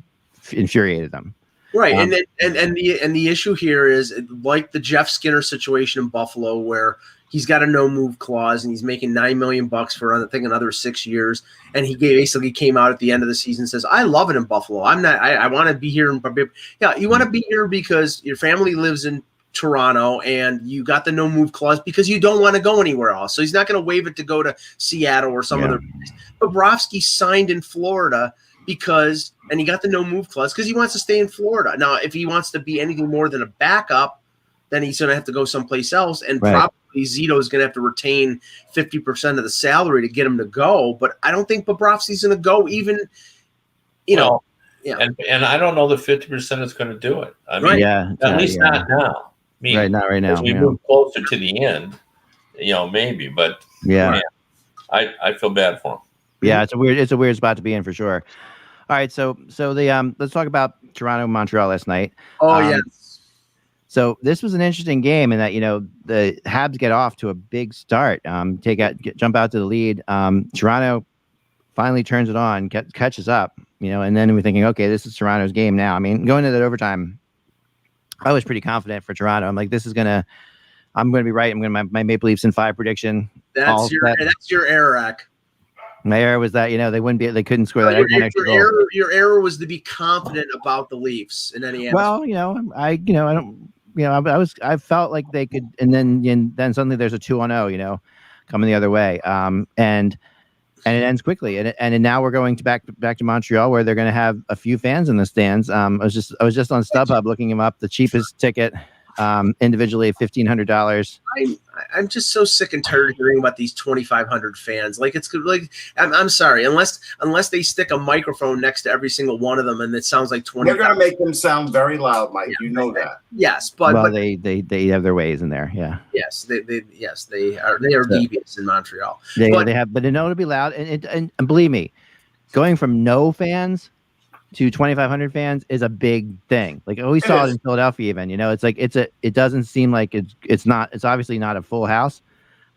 S1: infuriated them.
S2: Right. And the issue here is like the Jeff Skinner situation in Buffalo, where he's got a no move clause and he's making $9 million for, I think, another 6 years. And he basically came out at the end of the season and says, I love it in Buffalo. I want to be here. You want to be here because your family lives in Toronto and you got the no move clause because you don't want to go anywhere else. So he's not going to waive it to go to Seattle or some other place. Bobrovsky signed in Florida and he got the no move clause because he wants to stay in Florida. Now, if he wants to be anything more than a backup, then he's going to have to go someplace else. And probably Zito is going to have to retain 50% of the salary to get him to go. But I don't think Bobrovsky's going to go even, know. Yeah.
S5: And I don't know that 50% is going to do it. I mean, at least not now.
S1: Not right now.
S5: As we move closer to the end, maybe. But I feel bad for him.
S1: Yeah, it's a weird spot to be in for sure. All right, so let's talk about Toronto Montreal last night.
S2: Oh yes.
S1: So this was an interesting game in that the Habs get off to a big start, jump out to the lead. Toronto finally turns it on, catches up, and then we're thinking, okay, this is Toronto's game now. I mean, going into that overtime, I was pretty confident for Toronto. I'm like, I'm going to be right. I'm going to my Maple Leafs in 5 prediction.
S2: That's your error, Ak.
S1: My error was that they couldn't score that extra goal.
S2: Your error was to be confident about the Leafs in any.
S1: Well, I felt like they could, and then suddenly there's a 2-0, coming the other way, and it ends quickly, and now we're going back to Montreal, where they're going to have a few fans in the stands. I was just on StubHub looking them up. The cheapest ticket individually $1,500.
S2: I'm just so sick and tired of hearing about these 2,500 fans. Like it's like I'm sorry, unless they stick a microphone next to every single one of them, and it sounds like 20.
S3: They're going to make them sound very loud, Mike. Yeah, you know that.
S2: Yes, but
S1: they have their ways in there. Yeah.
S2: Yes, they are devious in Montreal.
S1: They have, but they know to be loud, and believe me, going from no fans to 2,500 fans is a big thing. Like we saw it in Philadelphia, even. It's like it doesn't seem like it's obviously not a full house,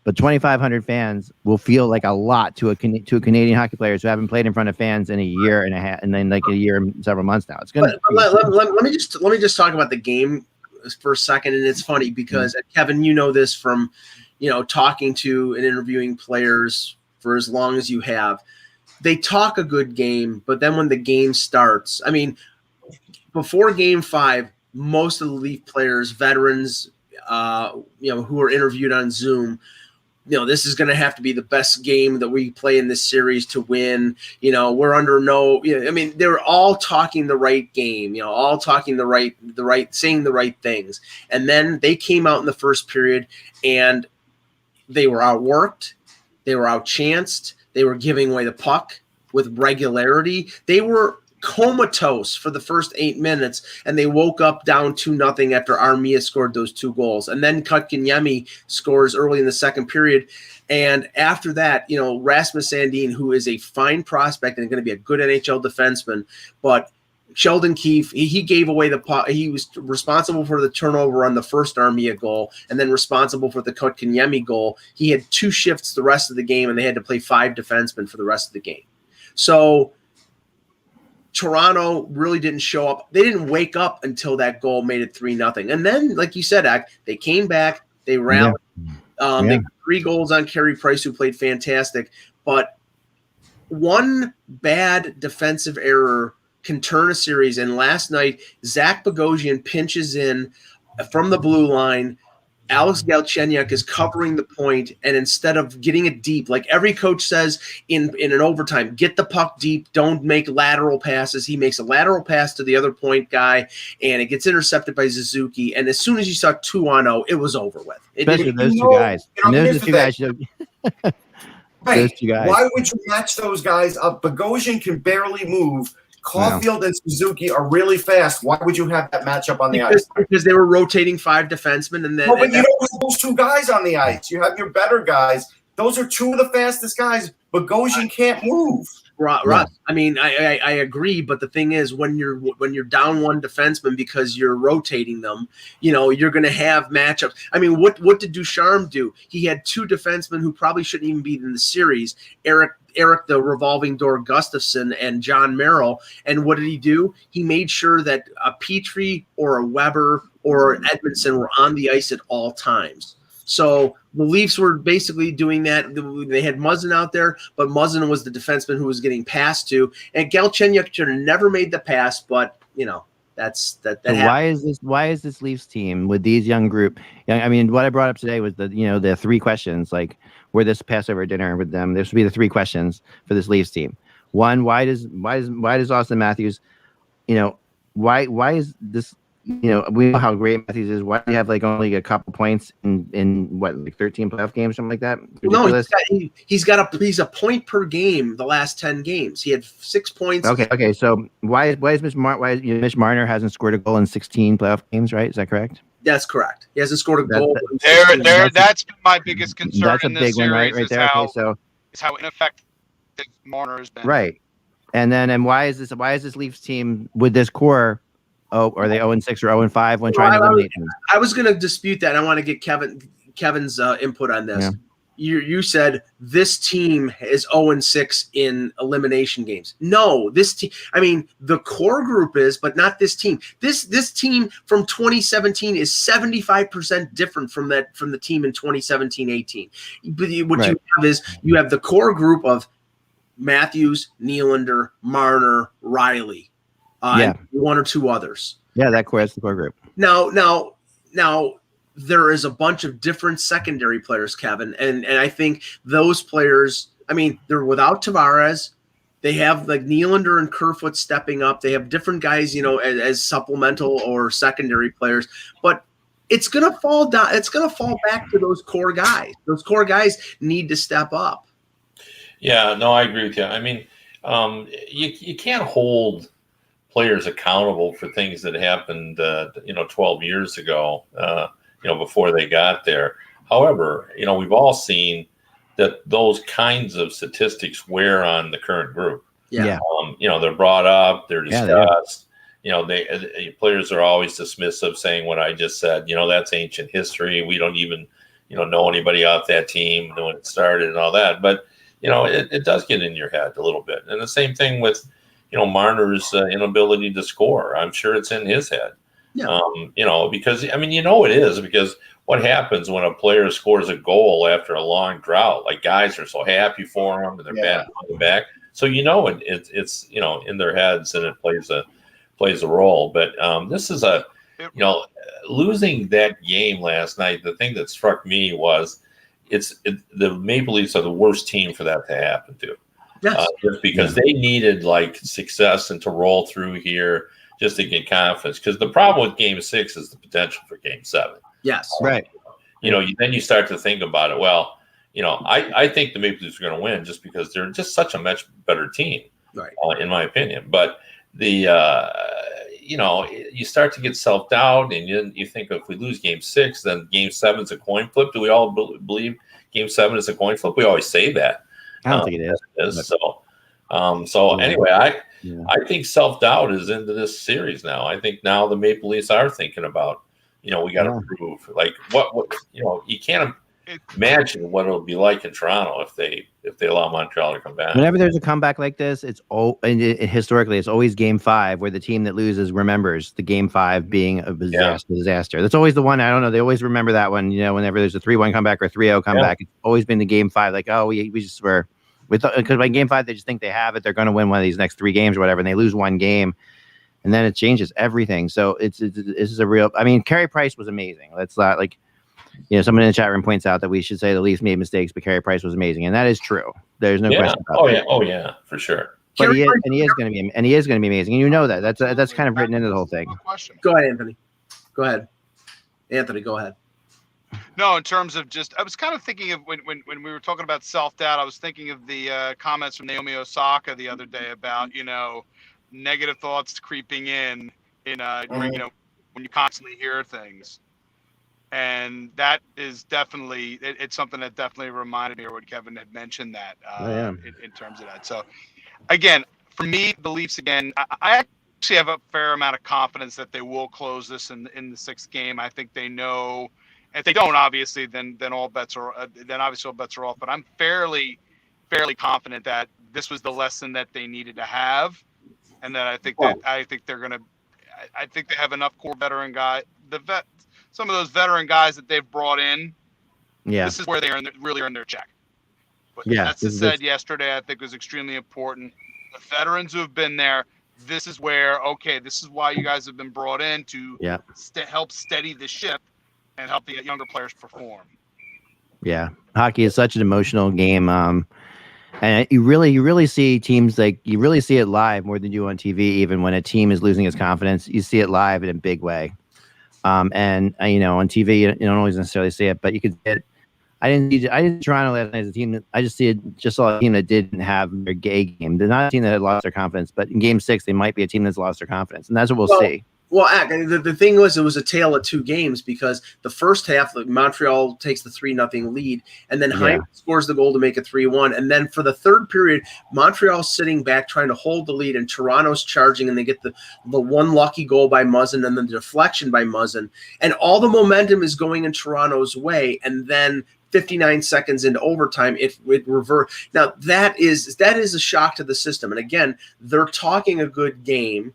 S1: but 2,500 fans will feel like a lot to Canadian hockey players who haven't played in front of fans in a year and a half, and then like a year and several months now. It's gonna.
S2: Let me just talk about the game for a second, and it's funny because Kevin, you know this from talking to and interviewing players for as long as you have. They talk a good game, but then when the game starts, I mean, before Game 5, most of the Leaf players, veterans, who are interviewed on Zoom, this is going to have to be the best game that we play in this series to win. We're under no. I mean, they're all talking the right game. All talking the right, saying the right things. And then they came out in the first period, and they were outworked, they were outchanced. They were giving away the puck with regularity. They were comatose for the first 8 minutes, and they woke up down 2-0 after Armia scored those 2 goals. And then Kotkaniemi scores early in the second period. And after that, Rasmus Sandin, who is a fine prospect and going to be a good NHL defenseman, but Sheldon Keefe, he gave away the puck. He was responsible for the turnover on the first Armia goal and then responsible for the Kotkaniemi goal. He had 2 shifts the rest of the game, and they had to play 5 defensemen for the rest of the game. So Toronto really didn't show up. They didn't wake up until that goal made it 3-0. And then, like you said, they came back. They rallied. They got 3 goals on Carey Price, who played fantastic. But one bad defensive error can turn a series. And last night, Zach Bogosian pinches in from the blue line. Alex Galchenyuk is covering the point, and instead of getting it deep, like every coach says in an overtime, get the puck deep, don't make lateral passes. He makes a lateral pass to the other point guy, and it gets intercepted by Suzuki. And as soon as you saw 2-0, it was over with.
S1: Especially those 2 guys. Those 2 guys.
S3: Right.
S1: Those 2 guys.
S3: Why would you match those guys up? Bogosian can barely move. Caulfield and Suzuki are really fast. Why would you have that matchup on the ice?
S2: Because they were rotating 5 defensemen, and then.
S3: No, but you don't have those 2 guys on the ice. You have your better guys. Those are 2 of the fastest guys. Bogosian can't move.
S2: Right. I mean, I agree, but the thing is, when you're down 1 defenseman because you're rotating them, you're going to have matchups. I mean, what did Ducharme do? He had 2 defensemen who probably shouldn't even be in the series. Eric the revolving door Gustafson and John Merrill. And what did he do? He made sure that a Petrie or a Weber or an Edmondson were on the ice at all times. So the Leafs were basically doing that. They had Muzzin out there, but Muzzin was the defenseman who was getting passed to. And Galchenyuk should have never made the pass, but that's that.
S1: So why is this Leafs team with these young group? I mean, what I brought up today was the 3 questions, like where this Passover dinner with them. There should be the 3 questions for this Leafs team. 1, why does Austin Matthews, why is this? We know how great Matthews is. Why do you have only a couple points in 13 playoff games, something like that?
S2: Ridiculous. No, he's a point per game the last 10 games. He had 6 points.
S1: Okay. So why is Mitch Marner hasn't scored a goal in 16 playoff games? Right? Is that correct?
S2: That's correct. He hasn't scored a goal.
S4: That's been my biggest concern.
S1: That's a big one, right there.
S4: Is how ineffective Marner has been.
S1: Right. And why is this Leafs team with this core? Oh, are they 0-6 or 0-5 when trying to eliminate them?
S2: I was going to dispute that. I want to get Kevin's input on this. Yeah. You said this team is 0-6 in elimination games. No, this team. I mean, the core group is, but not this team. This team from 2017 is 75% different from the team in 2017-18. But what you have is you have the core group of Matthews, Nylander, Marner, Riley. And 1 or 2 others.
S1: Yeah, that's the core group.
S2: Now, there is a bunch of different secondary players, Kevin, and I think those players. I mean, they're without Tavares. They have Nylander and Kerfoot stepping up. They have different guys, as supplemental or secondary players. But it's going to fall down. It's going to fall back to those core guys. Those core guys need to step up.
S5: Yeah, no, I agree with you. I mean, you can't hold players accountable for things that happened, 12 years ago, before they got there. However, we've all seen that those kinds of statistics wear on the current group.
S2: Yeah.
S5: They're brought up, they're discussed. Players are always dismissive, saying what I just said. That's ancient history. We don't even, know anybody off that team when it started and all that. But it does get in your head a little bit. And the same thing with, Marner's inability to score. I'm sure it's in his head.
S2: Yeah.
S5: Because it is, because what happens when a player scores a goal after a long drought? Like, guys are so happy for him and they're batting on the back. So it's in their heads, and it plays a role. But this is losing that game last night. The thing that struck me was the Maple Leafs are the worst team for that to happen to.
S2: Yes.
S5: Just because they needed success and to roll through here just to get confidence. Because the problem with Game 6 is the potential for Game 7.
S2: Yes.
S1: Right.
S5: Then you start to think about it. Well, I think the Maple Leafs are going to win just because they're just such a much better team,
S2: right?
S5: In my opinion. But you start to get self-doubt, and you think, if we lose Game 6, then Game 7 is a coin flip. Do we all believe Game 7 is a coin flip? We always say that.
S1: I don't think it is.
S5: Anyway, I think self-doubt is into this series now. I think now the Maple Leafs are thinking about, we got to prove, what you can't imagine what it'll be like in Toronto if they allow Montreal to come back.
S1: Whenever there's a comeback like this, historically it's always Game 5 where the team that loses remembers the Game 5 being a disaster. That's always the one. I don't know. They always remember that one. Whenever there's a 3-1 comeback or 3-0 comeback, it's always been the Game 5. Like, we just were. Because by Game 5 they just think they have it. They're going to win one of these next 3 games or whatever, and they lose one game, and then it changes everything. So this is a real. I mean, Carey Price was amazing. Let's not someone in the chat room points out that we should say the Leafs made mistakes, but Carey Price was amazing, and that is true. There's no question about that.
S5: Oh yeah, for sure.
S1: But he is going to be amazing, and that. That's kind of written into the whole thing.
S2: Go ahead, Anthony. Go ahead, Anthony. Go ahead.
S4: No, in terms of I was kind of thinking of when we were talking about self-doubt, I was thinking of the comments from Naomi Osaka the other day about, negative thoughts creeping in, when you constantly hear things. And that is definitely, it's something that definitely reminded me of what Kevin had mentioned that in terms of that. So, again, for me, the Leafs, again, I actually have a fair amount of confidence that they will close this in the 6th game. I think they know. If they don't, obviously, then all bets are off. But I'm fairly confident that this was the lesson that they needed to have, and that I think they have enough core veteran guys, some of those veteran guys that they've brought in. Yeah, this is where they really earn their check. But that's said yesterday. I think was extremely important. The veterans who have been there. This is where this is why you guys have been brought in to help steady the ship and help the younger players perform. Yeah,
S1: hockey is such an emotional game, and you really see teams you really see it live more than you do on TV. Even when a team is losing its confidence, you see it live in a big way. And on TV you don't always necessarily see it, but you could see it. I didn't see Toronto last night as a team. I just saw a team that didn't have their gay game. They're not a team that had lost their confidence, but in Game 6 they might be a team that's lost their confidence, and that's what we'll see.
S2: Well, the thing was, it was a tale of 2 games because the first half, Montreal takes the 3-0 lead, and then Hyman scores the goal to make it 3-1. And then for the third period, Montreal's sitting back trying to hold the lead, and Toronto's charging, and they get the one lucky goal by Muzzin and then the deflection by Muzzin. And all the momentum is going in Toronto's way, and then 59 seconds into overtime, it reversed. Now, that is a shock to the system. And again, they're talking a good game.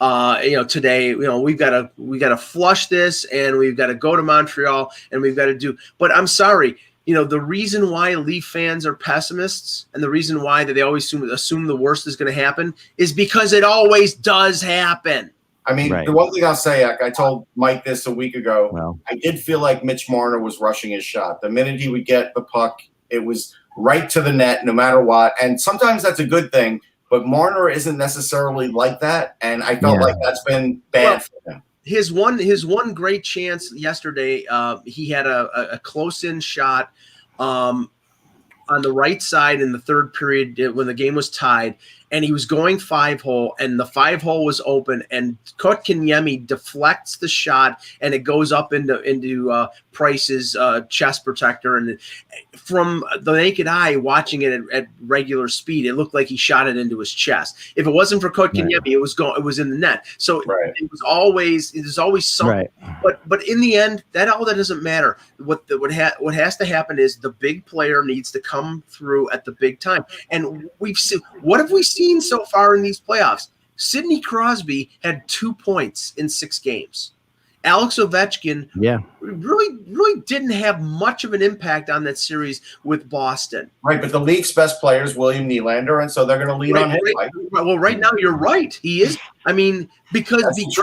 S2: Today, we've got to flush this, and we've got to go to Montreal, and we've got to do. But I'm sorry, the reason why Leaf fans are pessimists, and the reason why that they always assume the worst is going to happen, is because it always does happen.
S3: I mean, The one thing I'll say, I told Mike this a week ago. Well, I did feel like Mitch Marner was rushing his shot. The minute he would get the puck, it was right to the net, no matter what. And sometimes that's a good thing. But Marner isn't necessarily like that, and I felt like that's been bad for him.
S2: his one great chance yesterday. He had a close-in shot on the right side in the third period when the game was tied, and he was going 5-hole, and the 5-hole was open, and Kotkaniemi deflects the shot, and it goes up into Price's chest protector, and from the naked eye, watching it at regular speed, it looked like he shot it into his chest. If it wasn't for Kotkaniemi, it was in the net. So it was always something. Right. But in the end, that doesn't matter. What has to happen is the big player needs to come through at the big time. And what have we seen so far in these playoffs? Sidney Crosby had 2 points in 6 games. Alex Ovechkin really didn't have much of an impact on that series with Boston.
S3: Right, but the league's best player is William Nylander, and so they're going to lead on him.
S2: Well, right now you're right. He is. I mean, because he's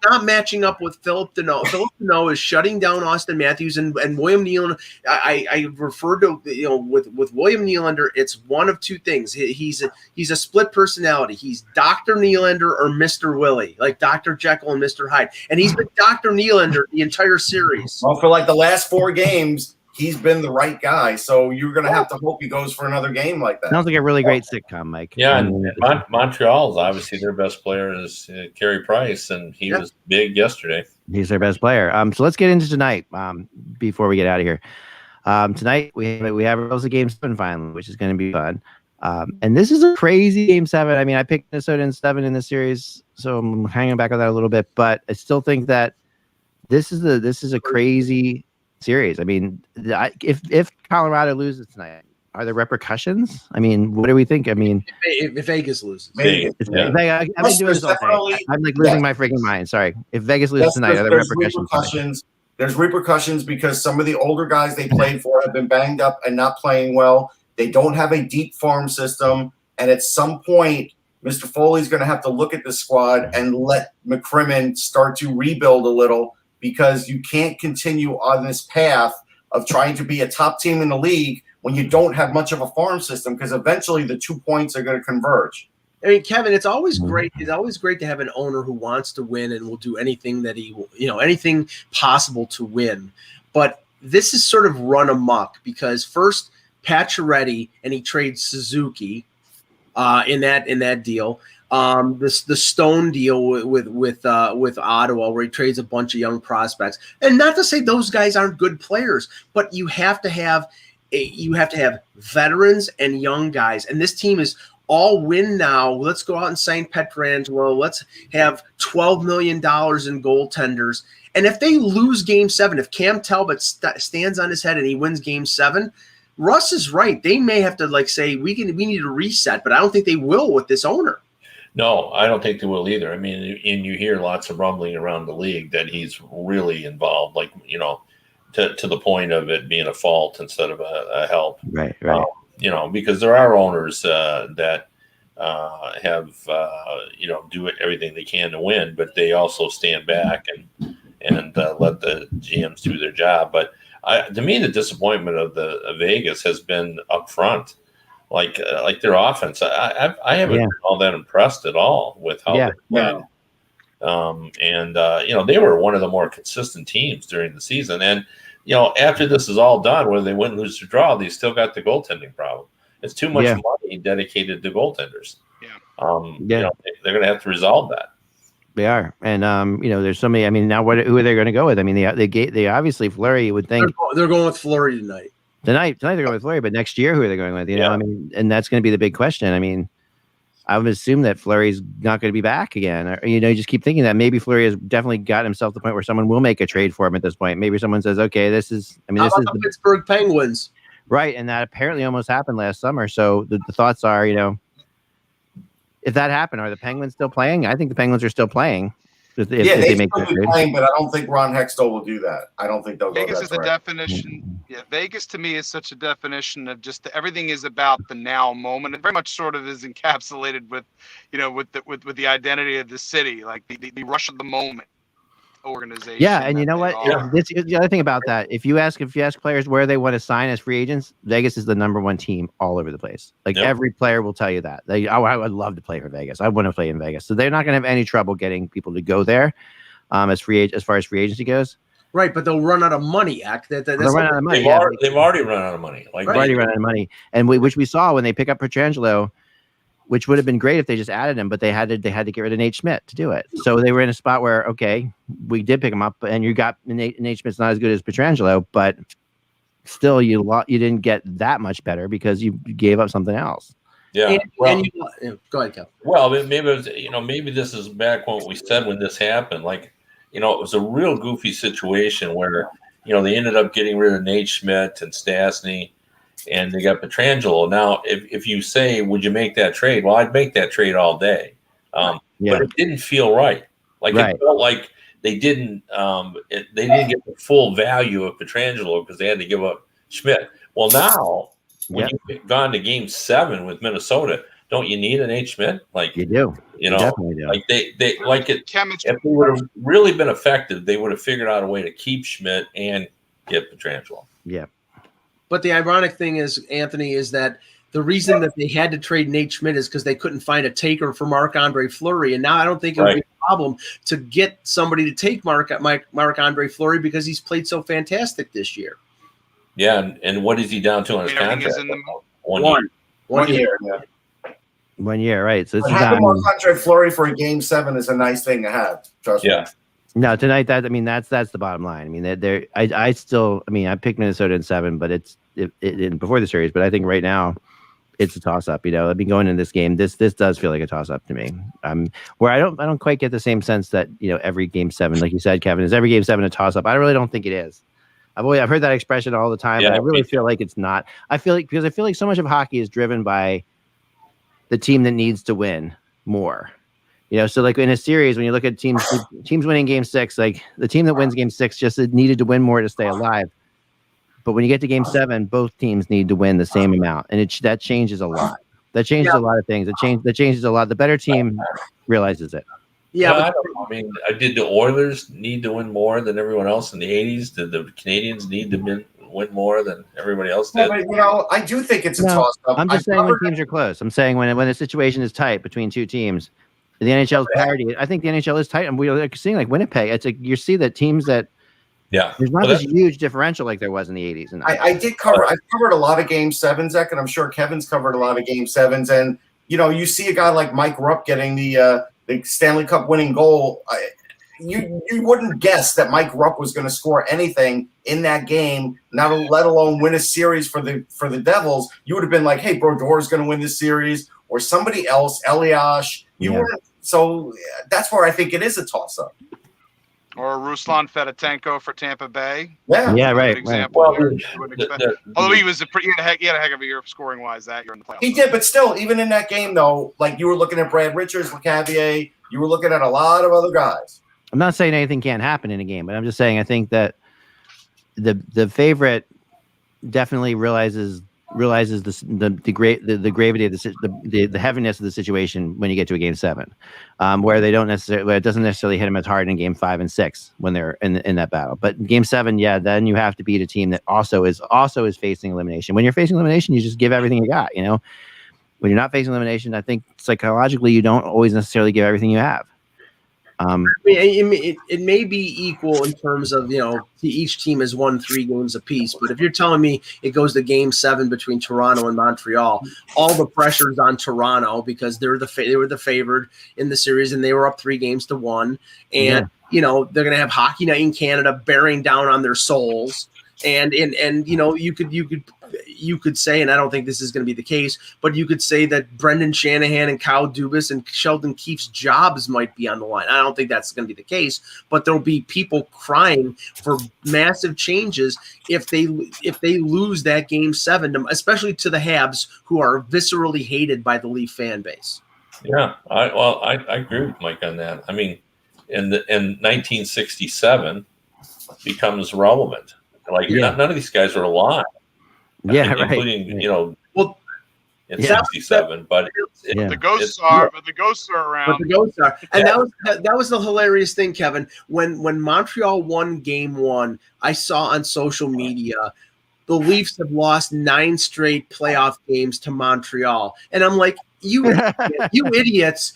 S2: not matching up with Philip Deneau. Philip Deneau is shutting down Austin Matthews and William Nylander. I refer to with William Nylander, it's one of two things. He's a split personality. He's Dr. Nylander or Mr. Willie, like Dr. Jekyll and Mr. Hyde. And he's been Dr. Nylander the entire series.
S3: Well, for like the last 4 games, he's been the right guy. So you're going to have to hope he goes for another game like that.
S1: Sounds like a really great sitcom, Mike.
S5: Yeah, and Montreal's obviously their best player is Carey Price, and he was big yesterday.
S1: He's their best player. So let's get into tonight before we get out of here. Tonight we have a Game 7 finally, which is going to be fun. And this is a crazy Game 7. I mean, I picked Minnesota in 7 in the series, so I'm hanging back on that a little bit. But I still think that this is a crazy series. I mean, if Colorado loses tonight, are there repercussions? I mean, what do we think? I mean,
S2: if Vegas loses,
S1: I've been doing this all day. I'm like losing my freaking mind. Sorry. If Vegas loses tonight, are there repercussions?
S3: There's repercussions because some of the older guys they played for have been banged up and not playing well. They don't have a deep farm system, and at some point, Mr. Foley's going to have to look at the squad and let McCrimmon start to rebuild a little, because you can't continue on this path of trying to be a top team in the league when you don't have much of a farm system, because eventually the 2 points are going to converge.
S2: I mean, Kevin, it's always great. It's always great to have an owner who wants to win and will do anything that anything possible to win. But this is sort of run amok because first Pacioretty, and he trades Suzuki in that deal. The Stone deal with Ottawa, where he trades a bunch of young prospects, and not to say those guys aren't good players, but you have to have veterans and young guys, and this team is all win now. Let's go out and sign Pietrangelo. Let's have $12 million in goaltenders, and if they lose Game 7, if Cam Talbot stands on his head and he wins Game 7. Russ is right. They may have to say we need to reset, but I don't think they will with this owner.
S5: No, I don't think they will either. I mean, and you hear lots of rumbling around the league that he's really involved, to the point of it being a fault instead of a help.
S1: Right.
S5: Because there are owners that have do everything they can to win, but they also stand back and let the GMs do their job. But to me, the disappointment of Vegas has been up front. Like their offense, I haven't been all that impressed at all with how they played. They were one of the more consistent teams during the season. And after this is all done, whether they win, lose, or draw, they still got the goaltending problem. It's too much money dedicated to goaltenders. They're going to have to resolve that.
S1: They are, and there's so many. I mean, now who are they going to go with? I mean, they obviously Fleury. You would think
S2: they're going with Fleury tonight.
S1: Tonight they're going with Fleury, but next year who are they going with? I mean, and that's going to be the big question. I mean, I would assume that Fleury's not going to be back again. Or, you just keep thinking that maybe Fleury has definitely got himself to the point where someone will make a trade for him at this point. Maybe someone says, okay, this is
S2: the Pittsburgh Penguins,
S1: right? And that apparently almost happened last summer. So the thoughts are, if that happened, are the Penguins still playing? I think the Penguins are still playing. If they make that trade.
S3: Playing, but I don't think Ron Hextall will do that. I don't think they'll go that
S4: Vegas is the definition. Yeah, Vegas to me is such a definition of just everything is about the now moment. It very much sort of is encapsulated with the identity of the city, like the rush of the moment organization.
S1: Yeah, and you know what? This is the other thing about that. If you ask players where they want to sign as free agents, Vegas is the number one team all over the place. Every player will tell you that. I would love to play for Vegas. I want to play in Vegas. So they're not going to have any trouble getting people to go there. as far as free agency goes.
S2: Right, but they'll run out of money.
S1: They'll run out of money.
S5: They've already run out of money.
S1: They've already run out of money, and which we saw when they pick up Pietrangelo, which would have been great if they just added him, but they had to get rid of Nate Schmidt to do it. So they were in a spot where, okay, we did pick him up, and you got Nate Schmidt's not as good as Pietrangelo, but still you didn't get that much better because you gave up something else.
S5: Yeah.
S2: Go ahead, Kev.
S5: Well, maybe it was, maybe this is back when we said when this happened, like, it was a real goofy situation where, they ended up getting rid of Nate Schmidt and Stastny, and they got Pietrangelo. Now, if you say, would you make that trade? Well, I'd make that trade all day. But it didn't feel right. Like it felt like they didn't get the full value of Pietrangelo because they had to give up Schmidt. Well, now when you've gone to Game 7 with Minnesota, don't you need an Nate Schmidt? Like
S1: you do.
S5: You
S1: definitely do.
S5: Like they like it. If they would have really been effective, they would have figured out a way to keep Schmidt and get Pietrangelo.
S1: Yeah.
S2: But the ironic thing is, Anthony, is that the reason that they had to trade Nate Schmidt is because they couldn't find a taker for Marc-Andre Fleury. And now I don't think it would be a problem to get somebody to take Marc-Andre Fleury because he's played so fantastic this year.
S5: Yeah, and what is he down to on his contract?
S3: One year. Yeah.
S1: 1 year, right? So it's
S3: having Marc-Andre Fleury for a Game 7 is a nice thing to have. Trust me.
S1: No, tonight that's the bottom line. I mean, I picked Minnesota in 7, but it's before the series. But I think right now it's a toss up. I've been going in this game. This does feel like a toss up to me. Where I don't quite get the same sense that every Game 7, like you said, Kevin, is every Game 7 a toss up. I really don't think it is. I've heard that expression all the time, but I really feel like it's not. Because I feel like so much of hockey is driven by the team that needs to win more. So like in a series, when you look at teams winning Game 6, like the team that wins Game 6 just needed to win more to stay alive. But when you get to Game 7, both teams need to win the same amount, and that changes a lot. That changes a lot of things. That changes a lot. The better team realizes it.
S5: Yeah, well, did the Oilers need to win more than everyone else in the 80s? Did the Canadians need to win more than everybody else did?
S3: But, I do think it's a toss-up.
S1: I'm just saying when teams are close. I'm saying when the situation is tight between two teams, the NHL's parity. I think the NHL is tight, and we're seeing like Winnipeg. It's like you see that teams that there's not this huge differential like there was in the 80s. And
S3: I've covered a lot of Game 7s, Zach, and I'm sure Kevin's covered a lot of Game 7s. And you see a guy like Mike Rupp getting the Stanley Cup winning goal. You wouldn't guess that Mike Rupp was going to score anything in that game, let alone win a series for the Devils. You would have been like, hey, Brodor's going to win this series, or somebody else, Elias. So that's where I think it is a toss-up.
S4: Or Ruslan Fedotenko for Tampa Bay.
S1: Yeah, right.
S4: Example. Although he had a heck of a year scoring wise that year in the playoffs.
S3: He did, but still, even in that game though, like you were looking at Brad Richards, LeCavier, you were looking at a lot of other guys.
S1: I'm not saying anything can't happen in a game, but I'm just saying I think that the favorite definitely realizes the gravity of the heaviness of the situation when you get to a Game 7, where it doesn't necessarily hit them as hard in Game 5 and 6 when they're in that battle. But Game 7, then you have to beat a team that also is facing elimination. When you're facing elimination, you just give everything you got. When you're not facing elimination, I think psychologically you don't always necessarily give everything you have.
S2: It may be equal in terms of each team has won 3 games apiece, but if you're telling me it goes to Game 7 between Toronto and Montreal, all the pressure's on Toronto because they were the favored in the series and they were up 3-1, and they're going to have Hockey Night in Canada bearing down on their souls, and you could say, and I don't think this is going to be the case, but you could say that Brendan Shanahan and Kyle Dubas and Sheldon Keefe's jobs might be on the line. I don't think that's going to be the case, but there'll be people crying for massive changes if they lose that Game 7, especially to the Habs, who are viscerally hated by the Leaf fan base.
S5: Yeah, I agree with Mike on that. I mean, in 1967 becomes relevant. None of these guys are alive. Including in 67, but
S4: the ghosts are around.
S2: But the ghosts are, and that was the hilarious thing, Kevin. When Montreal won Game 1, I saw on social media the Leafs have lost 9 straight playoff games to Montreal. And I'm like, you idiots.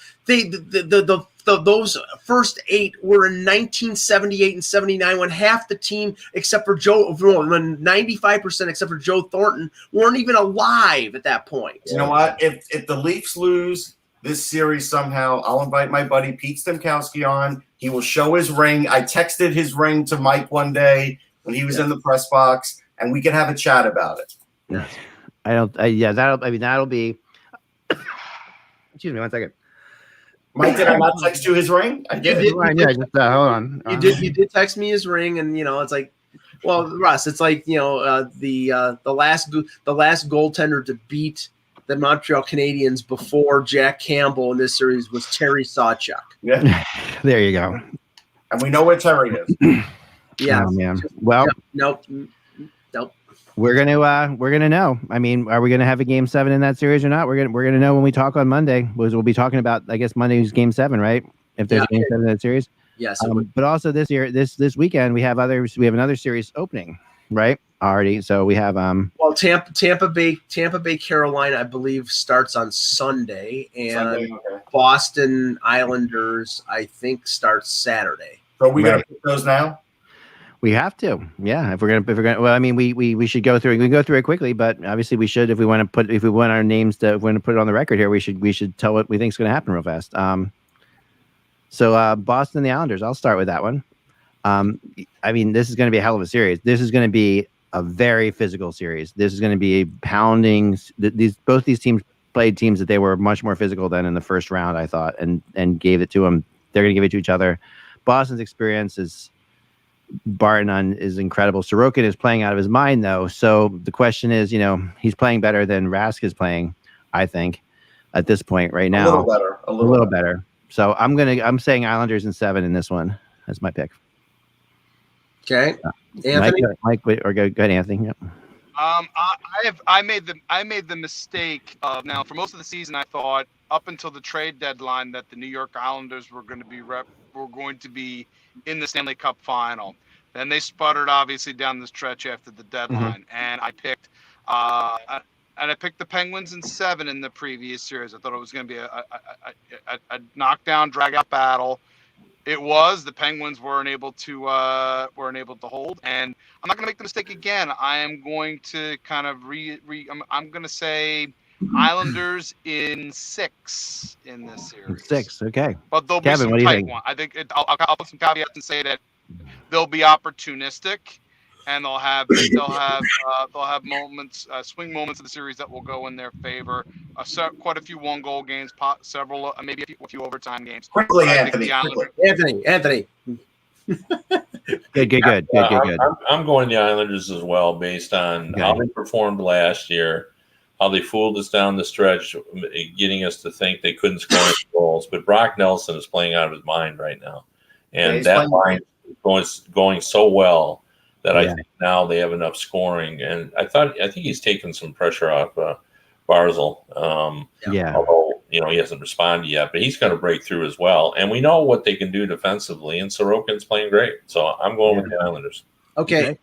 S2: Those first 8 were in 1978 and 79 when half the team, except for Joe, 95% except for Joe Thornton, weren't even alive at that point.
S3: You know what? If the Leafs lose this series somehow, I'll invite my buddy Pete Stemkowski on. He will show his ring. I texted his ring to Mike one day when he was in the press box, and we can have a chat about it.
S1: That'll be. Excuse me, 1 second.
S3: Mike, did I not text you his ring? I did.
S1: Hold on.
S2: You did text me his ring, and it's like, well, Russ, it's like the last goaltender to beat the Montreal Canadiens before Jack Campbell in this series was Terry Sawchuk.
S3: Yeah,
S1: there you go.
S3: And we know where Terry is.
S2: Yeah,
S1: man. Well,
S2: nope.
S1: We're gonna know. I mean, are we gonna have a Game 7 in that series or not? We're gonna know when we talk on Monday. We'll be talking about, I guess, Monday's Game 7, right? If there's a Game 7 in that series.
S2: Yes.
S1: But also this weekend we have another series opening, right? Already. So we have
S2: Tampa Bay, Carolina, I believe, starts on Sunday, and Boston Islanders, I think, starts Saturday.
S3: So we gotta pick those now.
S1: We have to, yeah. If we're gonna, well, I mean, we should go through. We can go through it quickly, but obviously we should. If we want our names to, if we want to put it on the record here, we should tell what we think is going to happen real fast. So Boston and the Islanders. I'll start with that one. I mean, this is going to be a hell of a series. This is going to be a very physical series. This is going to be a pounding. Both these teams played teams that they were much more physical than in the first round, I thought, and gave it to them. They're going to give it to each other. Boston's experience is. Barton is incredible. Sorokin is playing out of his mind, though. So the question is, he's playing better than Rask is playing, I think, at this point right now.
S3: A little better.
S1: So I'm saying Islanders in 7 in this one. That's my pick.
S2: Okay, Anthony.
S1: Mike, or go ahead, Anthony. Yep.
S4: I made the mistake of, now for most of the season I thought up until the trade deadline that the New York Islanders were going to be in the Stanley Cup final. Then they sputtered obviously down the stretch after the deadline, and I picked the Penguins in 7 in the previous series. I thought it was going to be a knockdown, drag out battle. It was. The Penguins weren't able to hold, and I'm not going to make the mistake again. I am going to kind of I'm going to say Islanders in 6 in this series.
S1: 6, okay.
S4: But there'll
S1: Kevin,
S4: be some tight one. I think I'll put some caveats and say that they'll be opportunistic, and they'll have moments, swing moments of the series that will go in their favor. Quite a few 1-goal games, several, maybe a few overtime games.
S3: Quickly, Anthony.
S2: Anthony.
S1: Good.
S5: I'm going the Islanders as well, based on how they performed last year, how they fooled us down the stretch, getting us to think they couldn't score any goals. But Brock Nelson is playing out of his mind right now, and that line is going so well that I think now they have enough scoring. And I think he's taken some pressure off Barzal. Although he hasn't responded yet, but he's going to break through as well. And we know what they can do defensively, and Sorokin's playing great. So I'm going with the Islanders.
S2: Okay.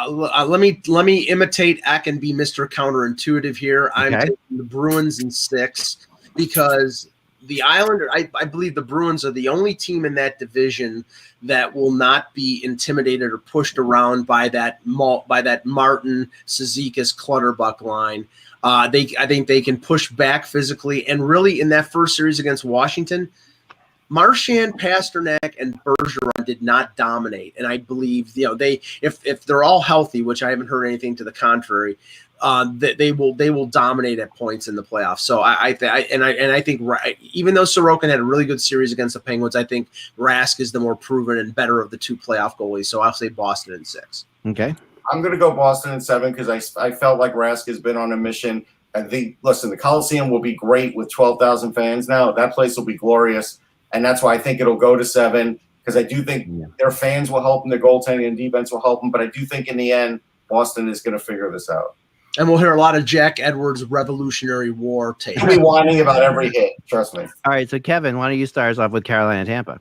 S2: Let me imitate Eck and be Mr. Counterintuitive here. I'm taking the Bruins in 6 because the Islanders, I believe the Bruins are the only team in that division that will not be intimidated or pushed around by that Martin, Cizikas, Clutterbuck line. I think they can push back physically, and really in that first series against Washington, Marchand, Pasternak, and Bergeron did not dominate, and I believe if they're all healthy, which I haven't heard anything to the contrary, they will dominate at points in the playoffs. So I think even though Sorokin had a really good series against the Penguins, I think Rask is the more proven and better of the 2 playoff goalies. So I'll say Boston in 6.
S1: Okay.
S3: I'm going to go Boston in 7 because I felt like Rask has been on a mission. I think, listen, the Coliseum will be great with 12,000 fans now. That place will be glorious. And that's why I think it'll go to 7, because I do think their fans will help them, their goaltending and defense will help them. But I do think in the end, Boston is going to figure this out.
S2: And we'll hear a lot of Jack Edwards' Revolutionary War tape.
S3: He'll be whining about every hit, trust me.
S1: All right, so Kevin, why don't you start us off with Carolina and Tampa?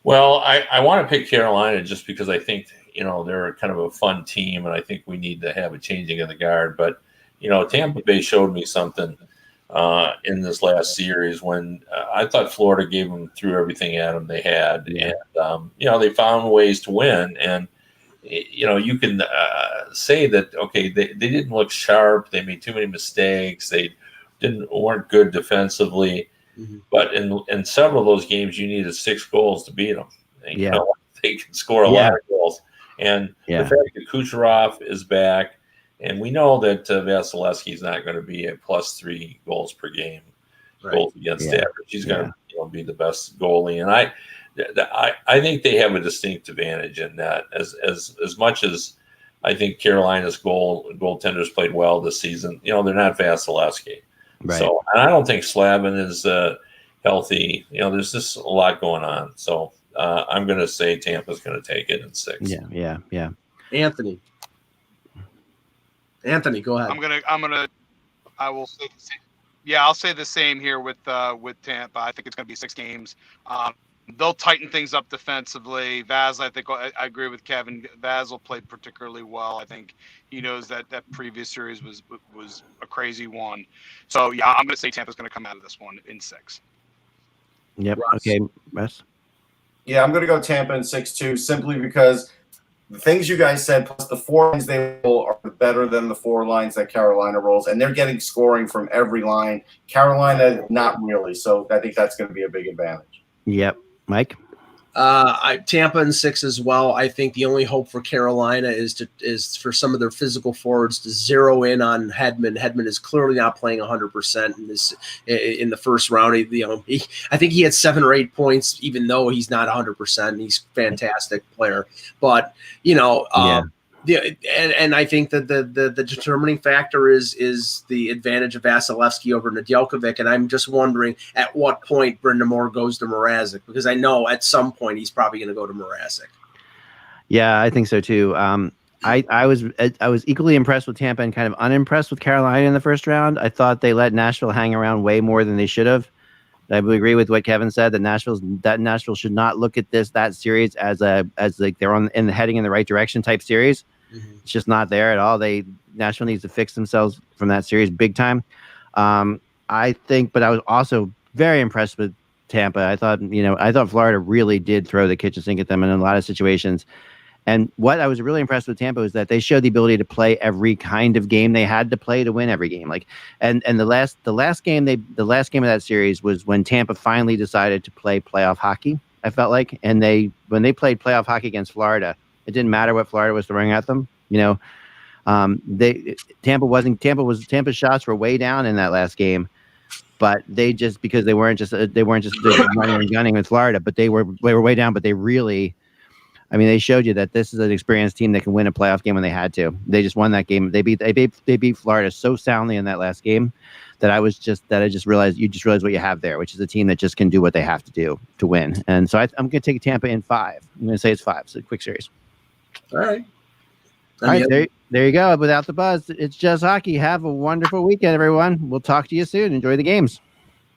S5: Well, I want to pick Carolina just because I think, they're kind of a fun team, and I think we need to have a changing of the guard. But Tampa Bay showed me something in this last series when I thought Florida threw everything at them they had, and they found ways to win. And you can say that they didn't look sharp, they made too many mistakes, they weren't good defensively, but in several of those games you needed 6 goals to beat them. And, they can score a lot of goals, and the fact that Kucherov is back. And we know that Vasilevsky is not going to be a +3 goals per game, goals against average. He's going to be the best goalie, and I think they have a distinct advantage in that. As much as I think Carolina's goaltenders played well this season, they're not Vasilevsky. Right. So, and I don't think Slavin is healthy. There's just a lot going on. So I'm going to say Tampa's going to take it in 6.
S1: Yeah.
S2: Anthony, go ahead.
S4: I will say the same. Yeah, I'll say the same here with Tampa. I think it's going to be 6 games. They'll tighten things up defensively. Vaz, I think I agree with Kevin. Vaz played particularly well. I think he knows that previous series was a crazy one. So yeah, I'm going to say Tampa's going to come out of this one in 6.
S1: Yep.
S2: Russ.
S1: Okay, Russ.
S3: Yeah, I'm going to go Tampa in 6-2 simply because the things you guys said, plus the 4 lines they roll are better than the 4 lines that Carolina rolls, and they're getting scoring from every line. Carolina, not really. So I think that's going to be a big advantage.
S1: Yep. Mike?
S2: Tampa in 6 as well. I think the only hope for Carolina is for some of their physical forwards to zero in on Hedman. Hedman is clearly not playing 100% in the first round. I think he had 7 or 8 points, even though he's not 100%. He's a fantastic player, but and I think that the determining factor is the advantage of Vasilevsky over Nedeljkovic, and I'm just wondering at what point Brendan Moore goes to Mrazek, because I know at some point he's probably going to go to Mrazek.
S1: Yeah, I think so too. I was equally impressed with Tampa and kind of unimpressed with Carolina in the first round. I thought they let Nashville hang around way more than they should have. I would agree with what Kevin said, that Nashville should not look at that series as like they're heading in the right direction type series. Mm-hmm. It's just not there at all. Nashville needs to fix themselves from that series big time. I think, but I was also very impressed with Tampa. I thought Florida really did throw the kitchen sink at them in a lot of situations. And what I was really impressed with Tampa was that they showed the ability to play every kind of game they had to play to win every game. Like, and the last game of that series was when Tampa finally decided to play playoff hockey. I felt like, and when they played playoff hockey against Florida, it didn't matter what Florida was throwing at them. Tampa's shots were way down in that last game, but because they weren't just running and gunning with Florida, but they were way down. But they really, they showed you that this is an experienced team that can win a playoff game when they had to. They just won that game. They beat Florida so soundly in that last game that I just realized what you have there, which is a team that just can do what they have to do to win. And so I'm going to take Tampa in 5. I'm going to say it's 5. So a quick series.
S2: All right.
S1: There you go. Without the buzz, it's just hockey. Have a wonderful weekend, everyone. We'll talk to you soon. Enjoy the games.